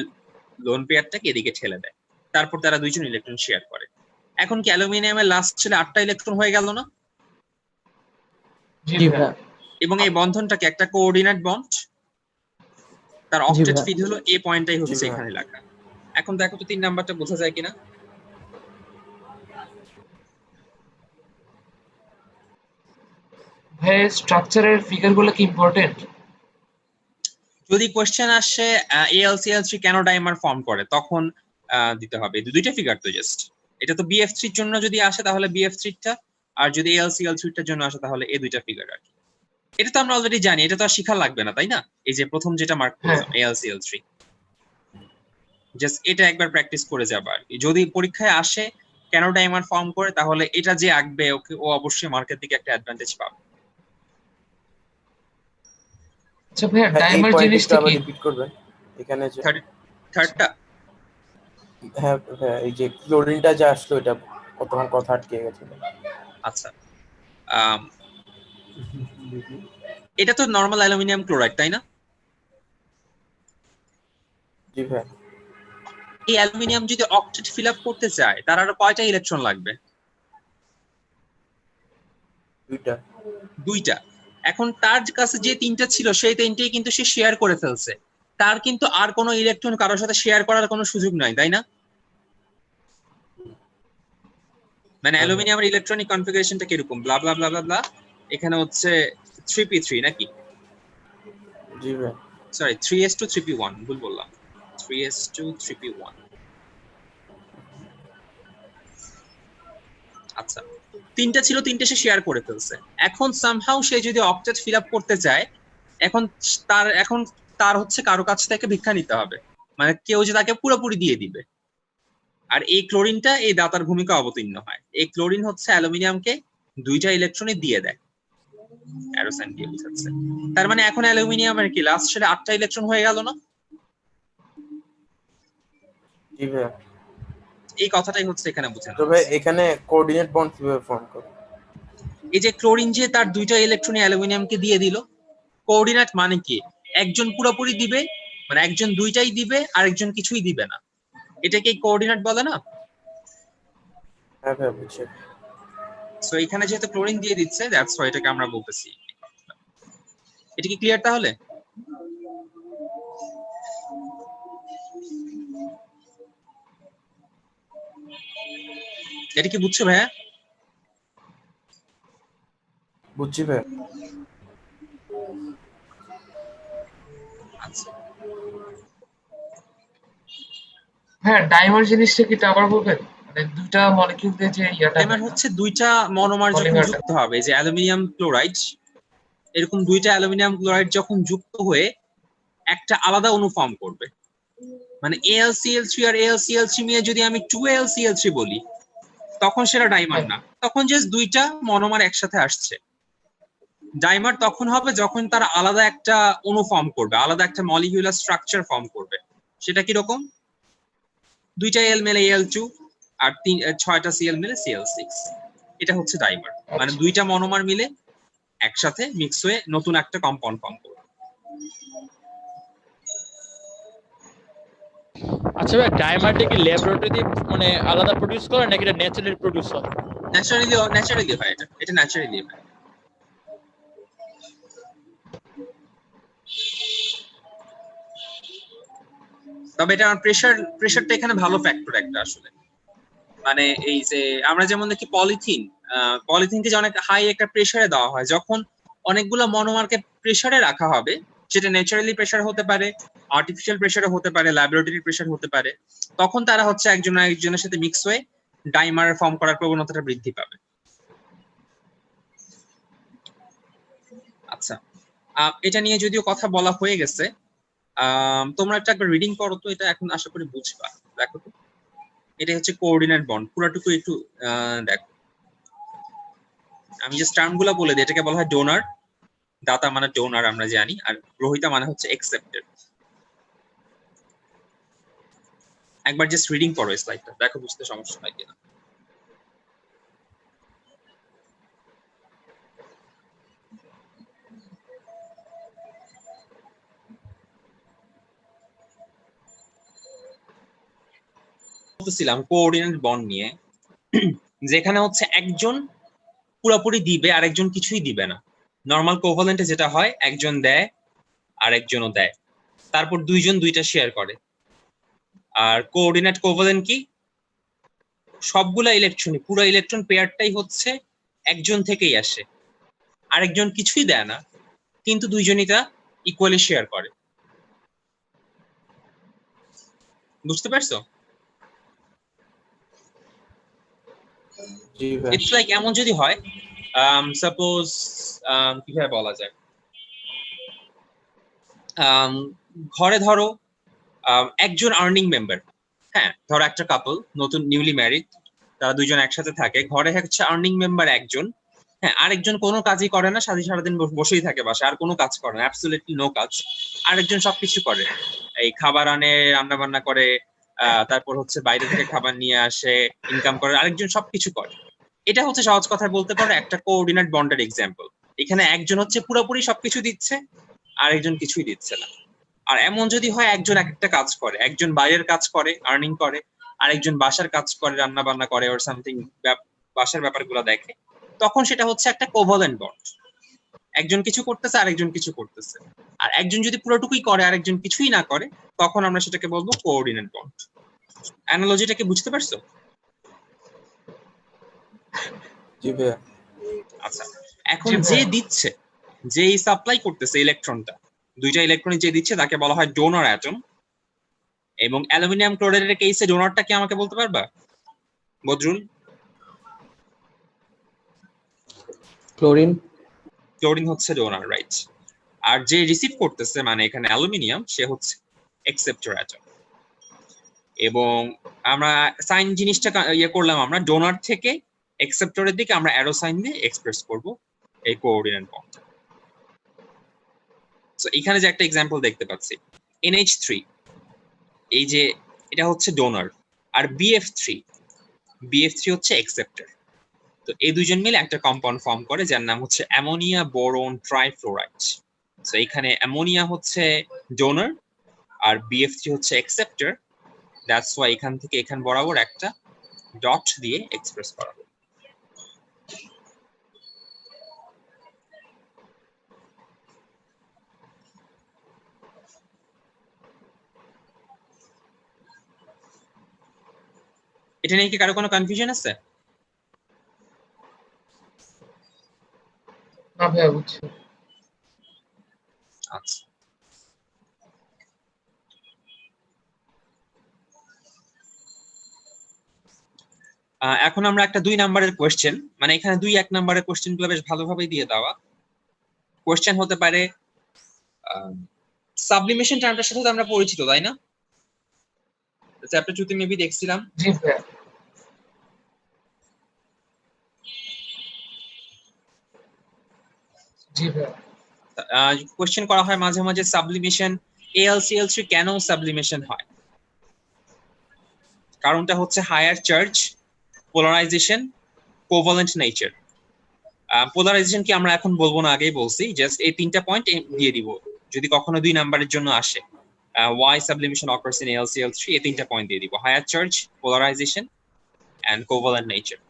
লোন পেয়ারটাকে এদিকে ঠেলে দেয়, তারপর তারা দুইজন ইলেকট্রন শেয়ার করে। এখন কি অ্যালুমিনিয়ামের লাস্ট ছিল 8টা ইলেকট্রন হয়ে গেল না? জি জি ভাইয়া। ভাই। এবং এই বন্ধনটাকে একটা কোঅর্ডিনেট বন্ড, তার অক্টেট ফিড হলো এই পয়েন্টটাই হচ্ছে এখানে লেখা। এখন দেখো তো 3 নাম্বারটা বোঝা যায় কিনা। ভাই স্ট্রাকচারের ফিগারগুলো কি ইম্পর্টেন্ট? যদি কোশ্চেন আসে AlCl3 কেন ডাইমার ফর্ম করে, তখন দিতে হবে দুইটা ফিগার তো জাস্ট। এটা তো BF3 এর জন্য যদি আসে তাহলে BF3 টা, আর যদি AlCl3 টার জন্য আসে তাহলে এই দুইটা ফিগার আর কি। এটা তো আমরা অলরেডি জানি, এটা তো আর শিখা লাগবে না তাই না? এই যে প্রথম যেটা মার্ক করলাম AlCl3, জাস্ট এটা একবার প্র্যাকটিস করে যাবা আর কি। যদি পরীক্ষায় আসে কেন ডাইমার ফর্ম করে, তাহলে এটা যে আঁকবে ওকে, ও অবশ্যই মার্কের দিকে একটা অ্যাডভান্টেজ পাবে। আচ্ছা ভাইয়া, হ্যাঁ, এই ডাইমার পয়েন্টটা জিনিসটা আবার কি? রিপিট করবেন এখানে যে। থার্ডটা, হ্যাঁ হ্যাঁ, এই যে ক্লোরিনটা যে আসলো, এটা কতক্ষণ কথা আটকে গেছে। আচ্ছা, এটা তো নরমাল অ্যালুমিনিয়াম ক্লোরাইড তাই না? জি ভাই। এই অ্যালুমিনিয়াম যদি অক্টেট ফিল আপ করতে চায়, তার আরো কয়টা ইলেকট্রন লাগবে? দুইটা। এখন তার কাছে যে 3টা ছিল সেই 3টাই কিন্তু সে শেয়ার করে ফেলছে, তার কিন্তু আর কোনো ইলেকট্রন কারোর সাথে শেয়ার করার কোনো সুযোগ নাই তাই না? মানে অ্যালুমিনিয়ামের ইলেকট্রনিক কনফিগারেশনটা কিরকম, ব্লা ব্লা ব্লা ব্লা ব্লা, এখানে হচ্ছে 3p3 নাকি? জি ভাই। সরি, 3s2 3p1, ভুল বললাম, 3s2 3p1। আচ্ছা, 3টা ছিল, 3টে সে শেয়ার করে ফেলছে। এখন সামহাউ সে যদি অক্টেট ফিল আপ করতে চায়, এখন তার হচ্ছে কারো কাছ থেকে ভিক্ষা নিতে হবে, মানে কেউ যে তাকে পুরোপুরি দিয়ে দিবে। আর এই ক্লোরিনটা এই দাতার ভূমিকা অবতীর্ণ হয়। এই ক্লোরিন হচ্ছে অ্যালুমিনিয়ামকে 2টা ইলেকট্রনই দিয়ে দেয়, অ্যারোসাইন দিয়ে বোঝাচ্ছে। তার মানে এখন অ্যালুমিনিয়ামের কি লাস্ট ছিল 8টা ইলেকট্রন হয়ে গেল না? জি ভাইয়া। এই কথাটাই হচ্ছে এখানে বোঝানো তো ভাই এখানে কোঅর্ডিনেট বন্ড কিভাবে ফর্ম করে? এই যে ক্লোরিন যে তার দুইটা ইলেকট্রন অ্যালুমিনিয়ামকে দিয়ে দিল, কোঅর্ডিনেট মানে কি, একজন পুরোপুরি দিবে, মানে একজন দুইটাই দিবে আর একজন কিছুই দিবে না, এটাকে কোঅর্ডিনেট বলে না? হ্যাঁ ভাইয়া বুঝছি। সো এখানে যেহেতু ক্লোরিন দিয়ে দিচ্ছে, দ্যাটস হোয়াই এটাকে আমরা বলতেছি। এটা কি ক্লিয়ার তাহলে? এটা কি বুঝছো ভাইয়া? বুঝছি ভাইয়া। আচ্ছা, হ্যাঁ, ডাইমার জিনিসটা কি আবার বলবেন? মানে দুইটা মলিকিউল দিয়ে যে ইয়াটা ডাইমার হচ্ছে দুইটা মনোমার যখন পলিমারটা। যুক্ত হবে, যে অ্যালুমিনিয়াম ক্লোরাইড, এরকম দুইটা অ্যালুমিনিয়াম ক্লোরাইড যখন যুক্ত হয়ে একটা আলাদা অণু ফর্ম করবে, মানে AlCl3 আর AlCl3 মিলে যদি আমি 2AlCl3 বলি, তখন সেটা ডাইমার না, তখন জাস্ট দুইটা মনোমার একসাথে আসছে। ডাইমার তখন হবে যখন তারা আলাদা একটা অণু ফর্ম করবে, আলাদা একটা মলিকিউলার স্ট্রাকচার ফর্ম করবে। সেটা কি রকম? দুইটা এল মিলে Al2 আর 6টা Cl মিলে Cl6, এটা হচ্ছে ডাইমার। মানে দুইটা মনোমার মিলে একসাথে মিক্স হয়ে নতুন একটা কম্পাউন্ড ফর্ম করবে। আচ্ছা ভাই, ডাইমারটা কি ল্যাবরেটরিতে মানে আলাদা প্রডিউস করে নাকি এটা ন্যাচারালি প্রডিউস হয়? ন্যাচারালি হয়, এটা ন্যাচারালি হয়। তবে এটা প্রেশারটা এখানে ভালো ফ্যাক্টর একটা আসলে। মানে এই যে আমরা যেমন দেখি পলিথিনকে যে অনেক হাই একটা প্রেসারে দেওয়া হয়, যখন অনেকগুলো মনোমারকে প্রেসারে রাখা হবে, সেটা ন্যাচারালি প্রেসার হতে পারে, আর্টিফিশিয়াল প্রেসারে হতে পারে, ল্যাবরেটরি প্রেসার হতে পারে, তখন তারা হচ্ছে একজন আরেকজনের সাথে মিক্স হয়ে ডাইমার ফর্ম করার প্রবণতাটা বৃদ্ধি পাবে। আচ্ছা, এটা নিয়ে যদিও কথা বলা হয়ে গেছে, তোমরা একটা একবার রিডিং করো তো, এটা এখন আশা করি বুঝবা। দেখো তো, এটা হচ্ছে কোঅর্ডিনেট বন্ড, পুরাটুকু একটু দেখো। আমি যে টার্ম গুলা বলে দিই, এটাকে বলা হয় ডোনার। দাতা মানে ডোনার আমরা জানি, আর গ্রহীতা মানে হচ্ছে অ্যাকসেপ্টেড। একবার জাস্ট রিডিং করো স্লাইডটা, দেখো বুঝতে সমস্যা হয় কিনা। বলতেছিলাম কোঅর্ডিনেট বন্ড নিয়ে, যেখানে হচ্ছে একজন পুরোপুরি দিবে আর একজন কিছুই দিবে না। নর্মাল কোভালেন্টে যেটা হয়, একজন দেয় আর একজনও দেয়, তারপর দুইজন দুইটা শেয়ার করে। আর কোঅর্ডিনেট কোভালেন্ট কি, সবগুলা ইলেকট্রনই, পুরো ইলেকট্রন পেয়ারটাই হচ্ছে একজন থেকেই আসে, আরেকজন কিছুই দেয় না, কিন্তু দুইজনই তা ইকুয়ালি শেয়ার করে। বুঝতে পারছো? জি ভাই। ইটস লাইক এমন যদি হয়, সাপোজ কিভাবে বলা যায়, ঘরে ধরো একজন আর্নিং মেম্বার, হ্যাঁ ধরো একটা কাপল নতুন নিউলি ম্যারিড, তারা দুইজন একসাথে থাকে, ঘরে হচ্ছে আর্নিং মেম্বার একজন, হ্যাঁ আরেকজন কোনো কাজই করে না, সারাদিন বসেই থাকে বাসায়, আর কোনো কাজ করে না, অ্যাবসলিউটলি নো কাজ। আরেকজন সবকিছু করে, এই খাবার আনে, রান্না বান্না করে, তারপর হচ্ছে বাইরে থেকে খাবার নিয়ে আসে, ইনকাম করে, আরেকজন সবকিছু করে। এটা হচ্ছে সহজ কথায় বলতে পারো একটা কোঅর্ডিনেট বন্ডের এক্সাম্পল। এখানে একজন হচ্ছে পুরোপুরি সবকিছু দিচ্ছে, আরেকজন কিছুই দিচ্ছে না। আর এমন যদি হয় একজন এক একটা কাজ করে, একজন বাইরের কাজ করে আর্নিং করে, আরেকজন বাসার কাজ করে রান্না বান্না করে ওর সামথিং বাসার ব্যাপারগুলো দেখে, তখন সেটা হচ্ছে একটা কোভালেন্ট বন্ড। একজন কিছু করতেছে আরেকজন কিছু করতেছে। আর একজন যদি পুরোটুকুই করে আরেকজন কিছুই না করে, তখন আমরা সেটাকে বলবো কোঅর্ডিনেট বন্ড। অ্যানালজিটা কি বুঝতে পারছো? জি ভাইয়া। আচ্ছা, এখন যে দিচ্ছে, যেই সাপ্লাই করতেছে ইলেকট্রনটা, দুইটা ইলেকট্রন যে দিচ্ছে তাকে বলা হয় ডোনার অ্যাটম। এবং অ্যালুমিনিয়াম ক্লোরাইডের কেসে ডোনারটা কি আমাকে বলতে পারবা বদরুল? ক্লোরিন হচ্ছে ডোনার, রাইট। আর যে রিসিভ করতেছে মানে এখানে অ্যালুমিনিয়াম, সে হচ্ছে অ্যাকসেপ্টর অ্যাটম। এবং আমরা সাইন জিনিসটা ইয়ে করলাম, আমরা ডোনার থেকে অ্যাকসেপ্টরের দিকে আমরা অ্যারো সাইন দিয়ে এক্সপ্রেস করব এই কোঅর্ডিনেট বন্ড। সো এখানে যে একটা এক্সাম্পল দেখতে পাচ্ছি NH3, এই যে এটা হচ্ছে ডোনার, আর BF3 হচ্ছে অ্যাকসেপ্টর। তো এই দুইজন মিলে একটা কম্পাউন্ড ফর্ম করে যার নাম হচ্ছে অ্যামোনিয়া বোরন ট্রাইফ্লোরাইড। তো এখানে অ্যামোনিয়া হচ্ছে ডোনার আর BF3 হচ্ছে অ্যাকসেপ্টর। দ্যাটস ওয়াই এখান থেকে এখান বরাবর একটা ডট দিয়ে এক্সপ্রেস করা হবে। এটা নিয়ে কি কারো কোনো কনফিউশন আছে? না ভাইয়া বুঝছি। আচ্ছা, এখন আমরা একটা 2 নাম্বারের কোয়েশ্চেন, মানে এখানে 2-1 নাম্বারের কোয়েশ্চেন গুলো বেশ ভালোভাবে দিয়ে দেওয়া। কোয়েশ্চেন হতে পারে সাবলিমেশন টার্মটার সাথে তো আমরা পরিচিত, তাই না? চ্যাপ্টার 2 তে মেবি দেখছিলাম। জি ভাইয়া। জি ভাইয়া। কোয়েশ্চেন করা হয় মাঝে মাঝে সাবলিমেশন AlCl3 কেন সাবলিমেশন হয়? কারণটা হচ্ছে higher charge, polarization, covalent nature. Polarization কি আমরা এখন বলবো না, আগেই বলছি, জাস্ট এই 3টা পয়েন্ট দিয়ে দিব যদি কখনো 2 নাম্বারের জন্য আসে। why sublimation occurs in AlCl3, এই 3টা পয়েন্ট দিয়ে দিব, higher charge, polarization and covalent nature.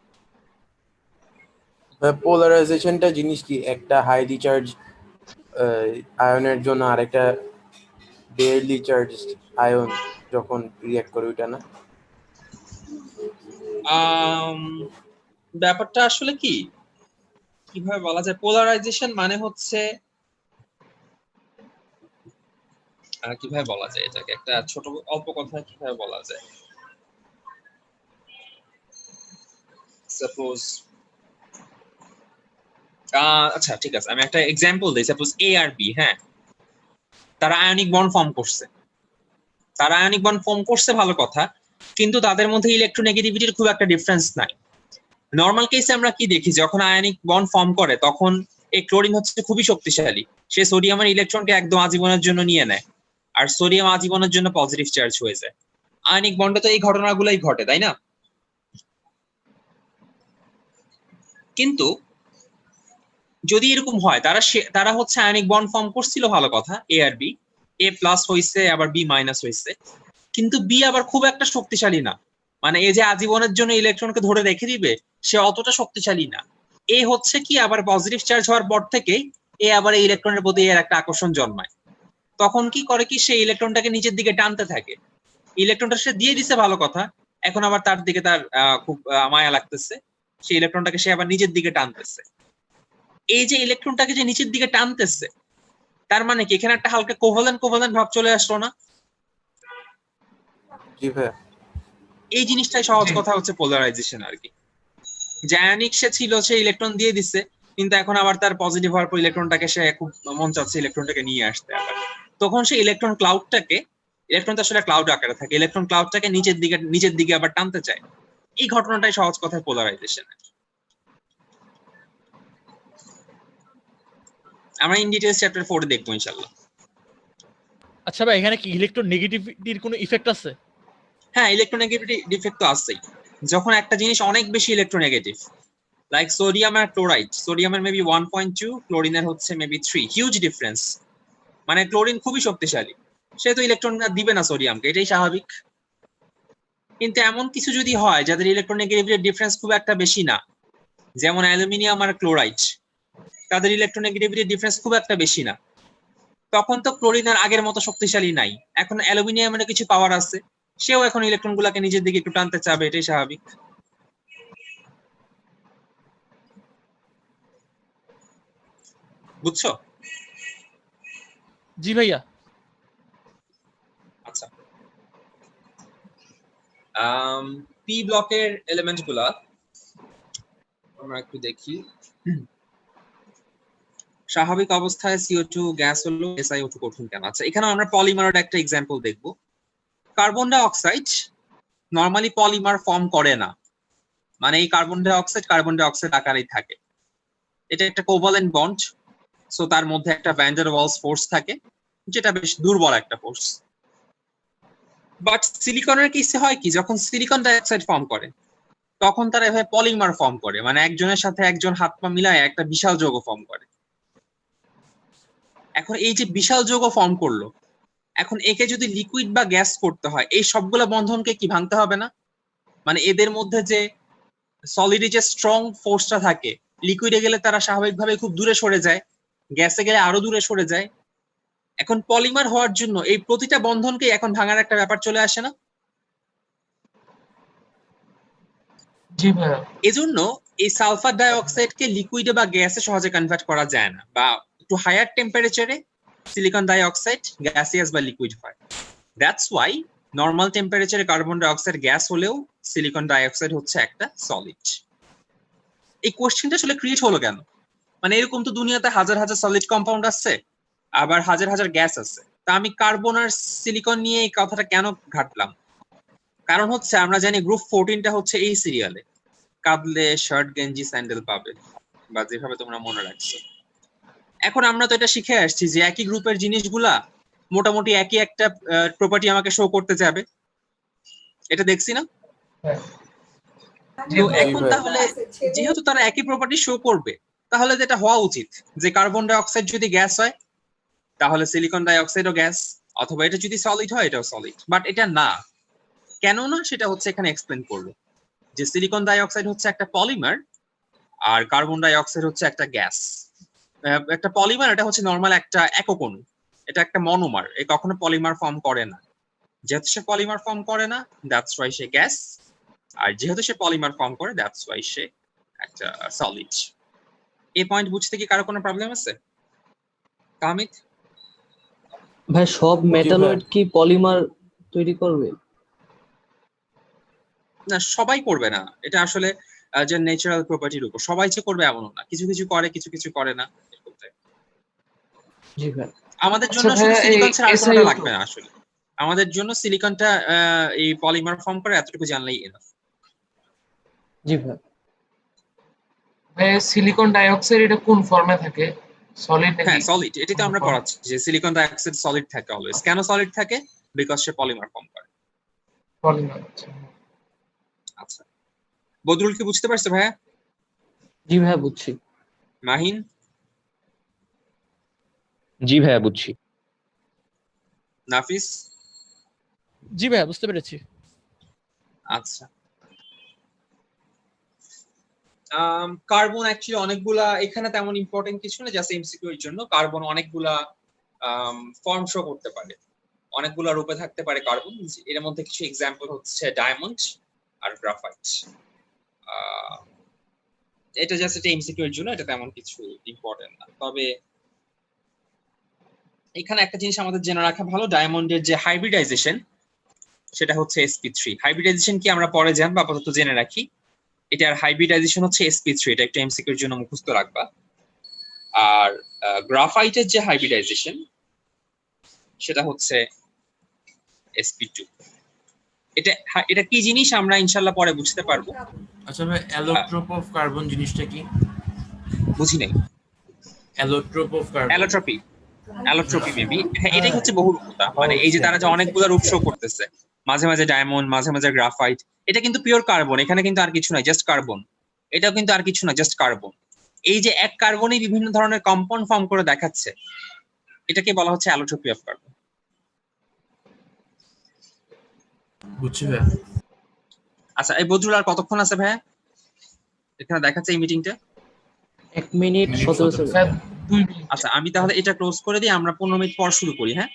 পোলারাইজেশনটা জিনিস কি? একটা হাইলি চার্জ আয়নের জন্য আরেকটা বেয়ারলি চার্জ আয়ন যখন রিঅ্যাক্ট করে, ওইটা না? ব্যাপারটা আসলে কি কিভাবে বলা যায়, পোলারাইজেশন মানে হচ্ছে কিভাবে বলা যায় এটাকে, একটা ছোট অল্প কথায় কিভাবে বলা যায়, সাপোজ আচ্ছা ঠিক আছে, আমি একটা এক্সাম্পল দিই। সাপোজ A আর B, হ্যাঁ, তারা আয়নিক বন্ড ফর্ম করছে, ভালো কথা, কিন্তু তাদের মধ্যে ইলেকট্রোনেগেটিভিটির খুব একটা ডিফারেন্স নাই। নর্মাল কেসে আমরা কি দেখি, যখন আয়নিক বন্ড ফর্ম করে তখন এই ক্লোরিন হচ্ছে খুবই শক্তিশালী, সে সোডিয়ামের ইলেকট্রনকে একদম আজীবনের জন্য নিয়ে নেয়, আর সোডিয়াম আজীবনের জন্য পজিটিভ চার্জ হয়ে যায়। আয়নিক বন্ডে তো এই ঘটনাগুলোই ঘটে, তাই না? কিন্তু যদি এরকম হয়, তারা হচ্ছে আয়নিক বন্ড ফর্ম করছিল, ভালো কথা, A আর B, A প্লাস হইছে আবার B মাইনাস হইছে, কিন্তু B আবার খুব একটা শক্তিশালী না, মানে এই যে আজীবনের জন্য ইলেকট্রনকে ধরে রেখে দিবে, সে অতটা শক্তিশালী না। এ হচ্ছে কি আবার পজিটিভ চার্জ হওয়ার পর থেকেই এ আবার এই ইলেকট্রনের প্রতি এর একটা আকর্ষণ জন্মায়। তখন কি করে কি, সে ইলেকট্রনটাকে নিচের দিকে টানতে থাকে। ইলেকট্রনটা সে দিয়ে দিছে, ভালো কথা, এখন আবার তার দিকে তার খুব মায়া লাগতেছে, সেই ইলেকট্রনটাকে সে আবার নিচের দিকে টানতেছে। এই যে ইলেকট্রনটাকে যে নিচের দিকে টানতেছে, তার মানে কি এখানে একটা হালকা কোভালেন্ট ভাব চলে আসলো না? জি ভাইয়া। এই জিনিসটাই সহজ কথা হচ্ছে পোলারাইজেশন আর কি। যে আয়নিক সে ছিল, সে ইলেকট্রন দিয়ে দিচ্ছে, কিন্তু এখন আবার তার পজিটিভ হওয়ার পর ইলেকট্রনটাকে সে খুব মন চাচ্ছে ইলেকট্রনটাকে নিয়ে আসতে, আবার তখন সে ইলেকট্রন তো আসলে ক্লাউড আকারে থাকে, ইলেকট্রন ক্লাউডটাকে নিচের দিকে আবার টানতে চায়। এই ঘটনাটাই সহজ কথায় পোলারাইজেশন। আমরা ইন ডিটেইলস চ্যাপ্টার 4 দেখবো ইনশাআল্লাহ। আচ্ছা ভাই, এখানে কি ইলেকট্রোনেগেটিভিটির কোনো ইফেক্ট আছে? হ্যাঁ, ইলেকট্রোনেগেটিভিটি ডিফেক্ট তো আছেই। যখন একটা জিনিস অনেক বেশি ইলেকট্রোনেগেটিভ, লাইক সোডিয়াম আর ক্লোরাইড, সোডিয়ামের মেবি 1.2, ক্লোরিনের হচ্ছে মেবি 3, হিউজ ডিফারেন্স, মানে ক্লোরিন খুবই শক্তিশালী, সে তো ইলেকট্রন দিবে না সোডিয়ামকে, এটাই স্বাভাবিক। কিন্তু এমন কিছু যদি হয় যাদের ইলেকট্রোনেগেটিভিটির ডিফারেন্স খুব একটা বেশি না, যেমন অ্যালুমিনিয়াম আর ক্লোরাইড, তাদের ইলেকট্রোনেগেটিভিটির ডিফারেন্স খুব একটা বেশি না, তখন তো ক্লোরিন আর আগের মতো শক্তিশালী নাই। এখন অ্যালুমিনিয়ামের কিছু পাওয়ার আছে, সেও এখন ইলেকট্রন গুলাকে নিজের দিকে একটু টানতে চাবে, এটাই স্বাভাবিক। বুঝছো? জি ভাইয়া। আচ্ছা, পি ব্লকের এলিমেন্ট গুলা আমরা একটু দেখি। স্বাভাবিক অবস্থায় CO2 গ্যাস হলো, SiO2 কঠিন কেন? আচ্ছা, এখানে আমরা পলিমারের একটা এক্সাম্পল দেখব। Carbon die oxide normally polymer form করে না, মানে এই কার্বন ডাই অক্সাইড আকারেই থাকে। এটা একটা কোভালেন্ট বন্ড, সো তার মধ্যে একটা ভ্যান ডার ওয়ালস ফোর্স থাকে, যেটা বেশ দুর্বল একটা ফোর্স। বাট সিলিকনের কেসে হয় কি, যখন সিলিকন ডাইঅক্সাইড ফর্ম করে তখন তারা এভাবে পলিমার ফর্ম করে, মানে একজনের সাথে একজন হাত পা মিলায় একটা বিশাল যৌগ ফর্ম করে। এখন এই যে বিশাল যৌগ ফর্ম করলো, এখন একে যদি লিকুইড বা গ্যাস করতে হয়, এই সবগুলো বন্ধনকে কি ভাঙতে হবে না? মানে এদের মধ্যে যে সলিডে যে স্ট্রং ফোর্সটা থাকে, লিকুইডে গেলে তারা স্বাভাবিকভাবে খুব দূরে সরে যায়, গ্যাসে গেলে আরো দূরে সরে যায়। এখন পলিমার হওয়ার জন্য এই প্রতিটা বন্ধনকে এখন ভাঙার একটা ব্যাপার চলে আসে না? জি ভাইয়া। এজন্য এই সালফার ডাইঅক্সাইডকে লিকুইডে বা গ্যাসে সহজে কনভার্ট করা যায় না, বা একটু হায়ার টেম্পারেচারে সিলিকন ডাইঅক্সাইড গ্যাসিয়াস বা লিকুইড হয়। দ্যাটস ওয়াই নর্মাল টেম্পারেচারে কার্বন ডাইঅক্সাইড গ্যাস হলেও সিলিকন ডাইঅক্সাইড হচ্ছে একটা সলিড। এই কোশ্চেনটা আসলে ক্রিয়েট হলো কেন? মানে এরকম তো দুনিয়াতে হাজার হাজার সলিড কম্পাউন্ড আছে, আবার হাজার হাজার গ্যাস আছে, তা আমি কার্বন আর সিলিকন নিয়ে এই কথাটা কেন ঘাটলাম? কারণ হচ্ছে আমরা জানি গ্রুপ 14টা হচ্ছে এই সিরিয়ালে, কাঁদলে শার্ট গেঞ্জি স্যান্ডেল পাবে, বা যেভাবে তোমরা মনে রাখছো। এখন আমরা তো এটা শিখে আসছি যে একই গ্রুপের জিনিসগুলা মোটামুটি একই একটা প্রপার্টি আমাকে শো করতে যাবে, এটা দেখছি না? জি তো ভাইয়া। এখন তাহলে যেহেতু তারা একই প্রপার্টি শো করবে, তাহলে যেটা হওয়া উচিত যে কার্বন ডাইঅক্সাইড যদি গ্যাস হয় তাহলে সিলিকন ডাইঅক্সাইডও গ্যাস, অথবা এটা যদি সলিড হয় এটাও সলিড। বাট এটা না, কেন না সেটা হচ্ছে এখানে এক্সপ্লেন করলো, যে সিলিকন ডাইঅক্সাইড হচ্ছে একটা পলিমার আর কার্বন ডাইঅক্সাইড হচ্ছে একটা গ্যাস। একটা পলিমার এটা হচ্ছে নর্মাল একটা একক অণু, এটা একটা মনোমার, এ কখনো পলিমার ফর্ম করে না। যেহেতু সে পলিমার ফর্ম করে না, দ্যাটস ওয়াই সে গ্যাস, আর যেহেতু সে পলিমার ফর্ম করে দ্যাটস ওয়াই সে একটা সলিড। এই পয়েন্ট বুঝতে কি কারো কোনো প্রবলেম আছে? কামিত? ভাই সব মেটালয়েড কি পলিমার তৈরি করবে? না, সবাই করবে না, এটা আসলে যে ন্যাচারাল প্রপার্টির উপর সবাই যে করবে এমন না, কিছু কিছু করে কিছু কিছু করে না। জি ভাই। আমাদের আচ্ছা জন্য শুধু ভাইয়া, সিলিকন ছাড়া আর কোনোটা SiO2 লাগবে না আসলে, আমাদের জন্য সিলিকনটা এই পলিমার ফর্ম করে এতটুকু জানলেই এনাফ। জি ভাই। ভাইয়া সিলিকন ডাইঅক্সাইড এটা কোন ফর্মে থাকে? সলিড হ্যাঁ নাকি? সলিড, এটি তো আমরা পড়াচ্ছি যে সিলিকন ডাইঅক্সাইড সলিড থাকে অলওয়েজ। কেন সলিড থাকে? বিকজ সে পলিমার ফর্ম করে। পলিমার। আচ্ছা, বদরুল কি বুঝতে পারছো ভাইয়া? জি ভাই বুঝছি। মাহিন? জি ভাইয়া বুঝছি। নাফিস? জি ভাইয়া বুঝতে পেরেছি। আচ্ছা, কার্বন অ্যাকচুয়ালি অনেকগুলা, এখানে তেমন ইম্পর্টেন্ট কিছু না, জাস্ট এমসিকিউ এর জন্য। কার্বন অনেকগুলা ফর্ম শো করতে পারে, অনেকগুলা রূপে থাকতে পারে কার্বন। এর মধ্যে কিছু এক্সাম্পল হচ্ছে ডায়মন্ড আর গ্রাফাইট। এটা জাস্ট একটা এমসিকিউ এর জন্য, এটা তেমন কিছু ইম্পর্টেন্ট না। তবে এখানে একটা জিনিস আমাদের জেনে রাখা ভালো, ডায়মন্ডের যে হাইব্রিডাইজেশন সেটা হচ্ছে sp3। হাইব্রিডাইজেশন কি আমরা পরে জানবো, আপাতত জেনে রাখি। এটার হাইব্রিডাইজেশন হচ্ছে sp3, এটা একটা এমসিকিউ এর জন্য মুখস্থ রাখবা। আর গ্রাফাইটের যে হাইব্রিডাইজেশন সেটা হচ্ছে sp2। এটা কি জিনিস আমরা ইনশাআল্লাহ পরে বুঝতে পারবো। আচ্ছা ভাই, অ্যালোট্রোপ অফ কার্বন জিনিসটা কি? বুঝি নাই। অ্যালোট্রোপ অফ কার্বন। অ্যালোট্রপি মেবি, হ্যাঁ এটাই হচ্ছে বহুরূপতা। মানে এই যে তারা যে অনেকগুলো রূপ শো করতেছে, মাঝে মাঝে ডায়মন্ড, মাঝে মাঝে গ্রাফাইট, এটা কিন্তু পিওর কার্বন, এখানে কিন্তু আর কিছু নাই, জাস্ট কার্বন। এটাও কিন্তু আর কিছু না, জাস্ট কার্বন। এই যে এক কার্বনই বিভিন্ন ধরনের কম্পাউন্ড ফর্ম করে দেখাচ্ছে, এটাকে বলা হচ্ছে অ্যালোট্রপি অফ কার্বন। বুঝছি ভাই। আচ্ছা, এই বদরুল আর কতক্ষণ আছে ভাইয়া? এখানে দেখাচ্ছে এই মিটিংটা। 1 মিনিট 17 সেকেন্ড। 2 মিনিট। আচ্ছা, আমি তাহলে এটা ক্লোজ করে দিই, আমরা 15 মিনিট পর শুরু করি। হ্যাঁ।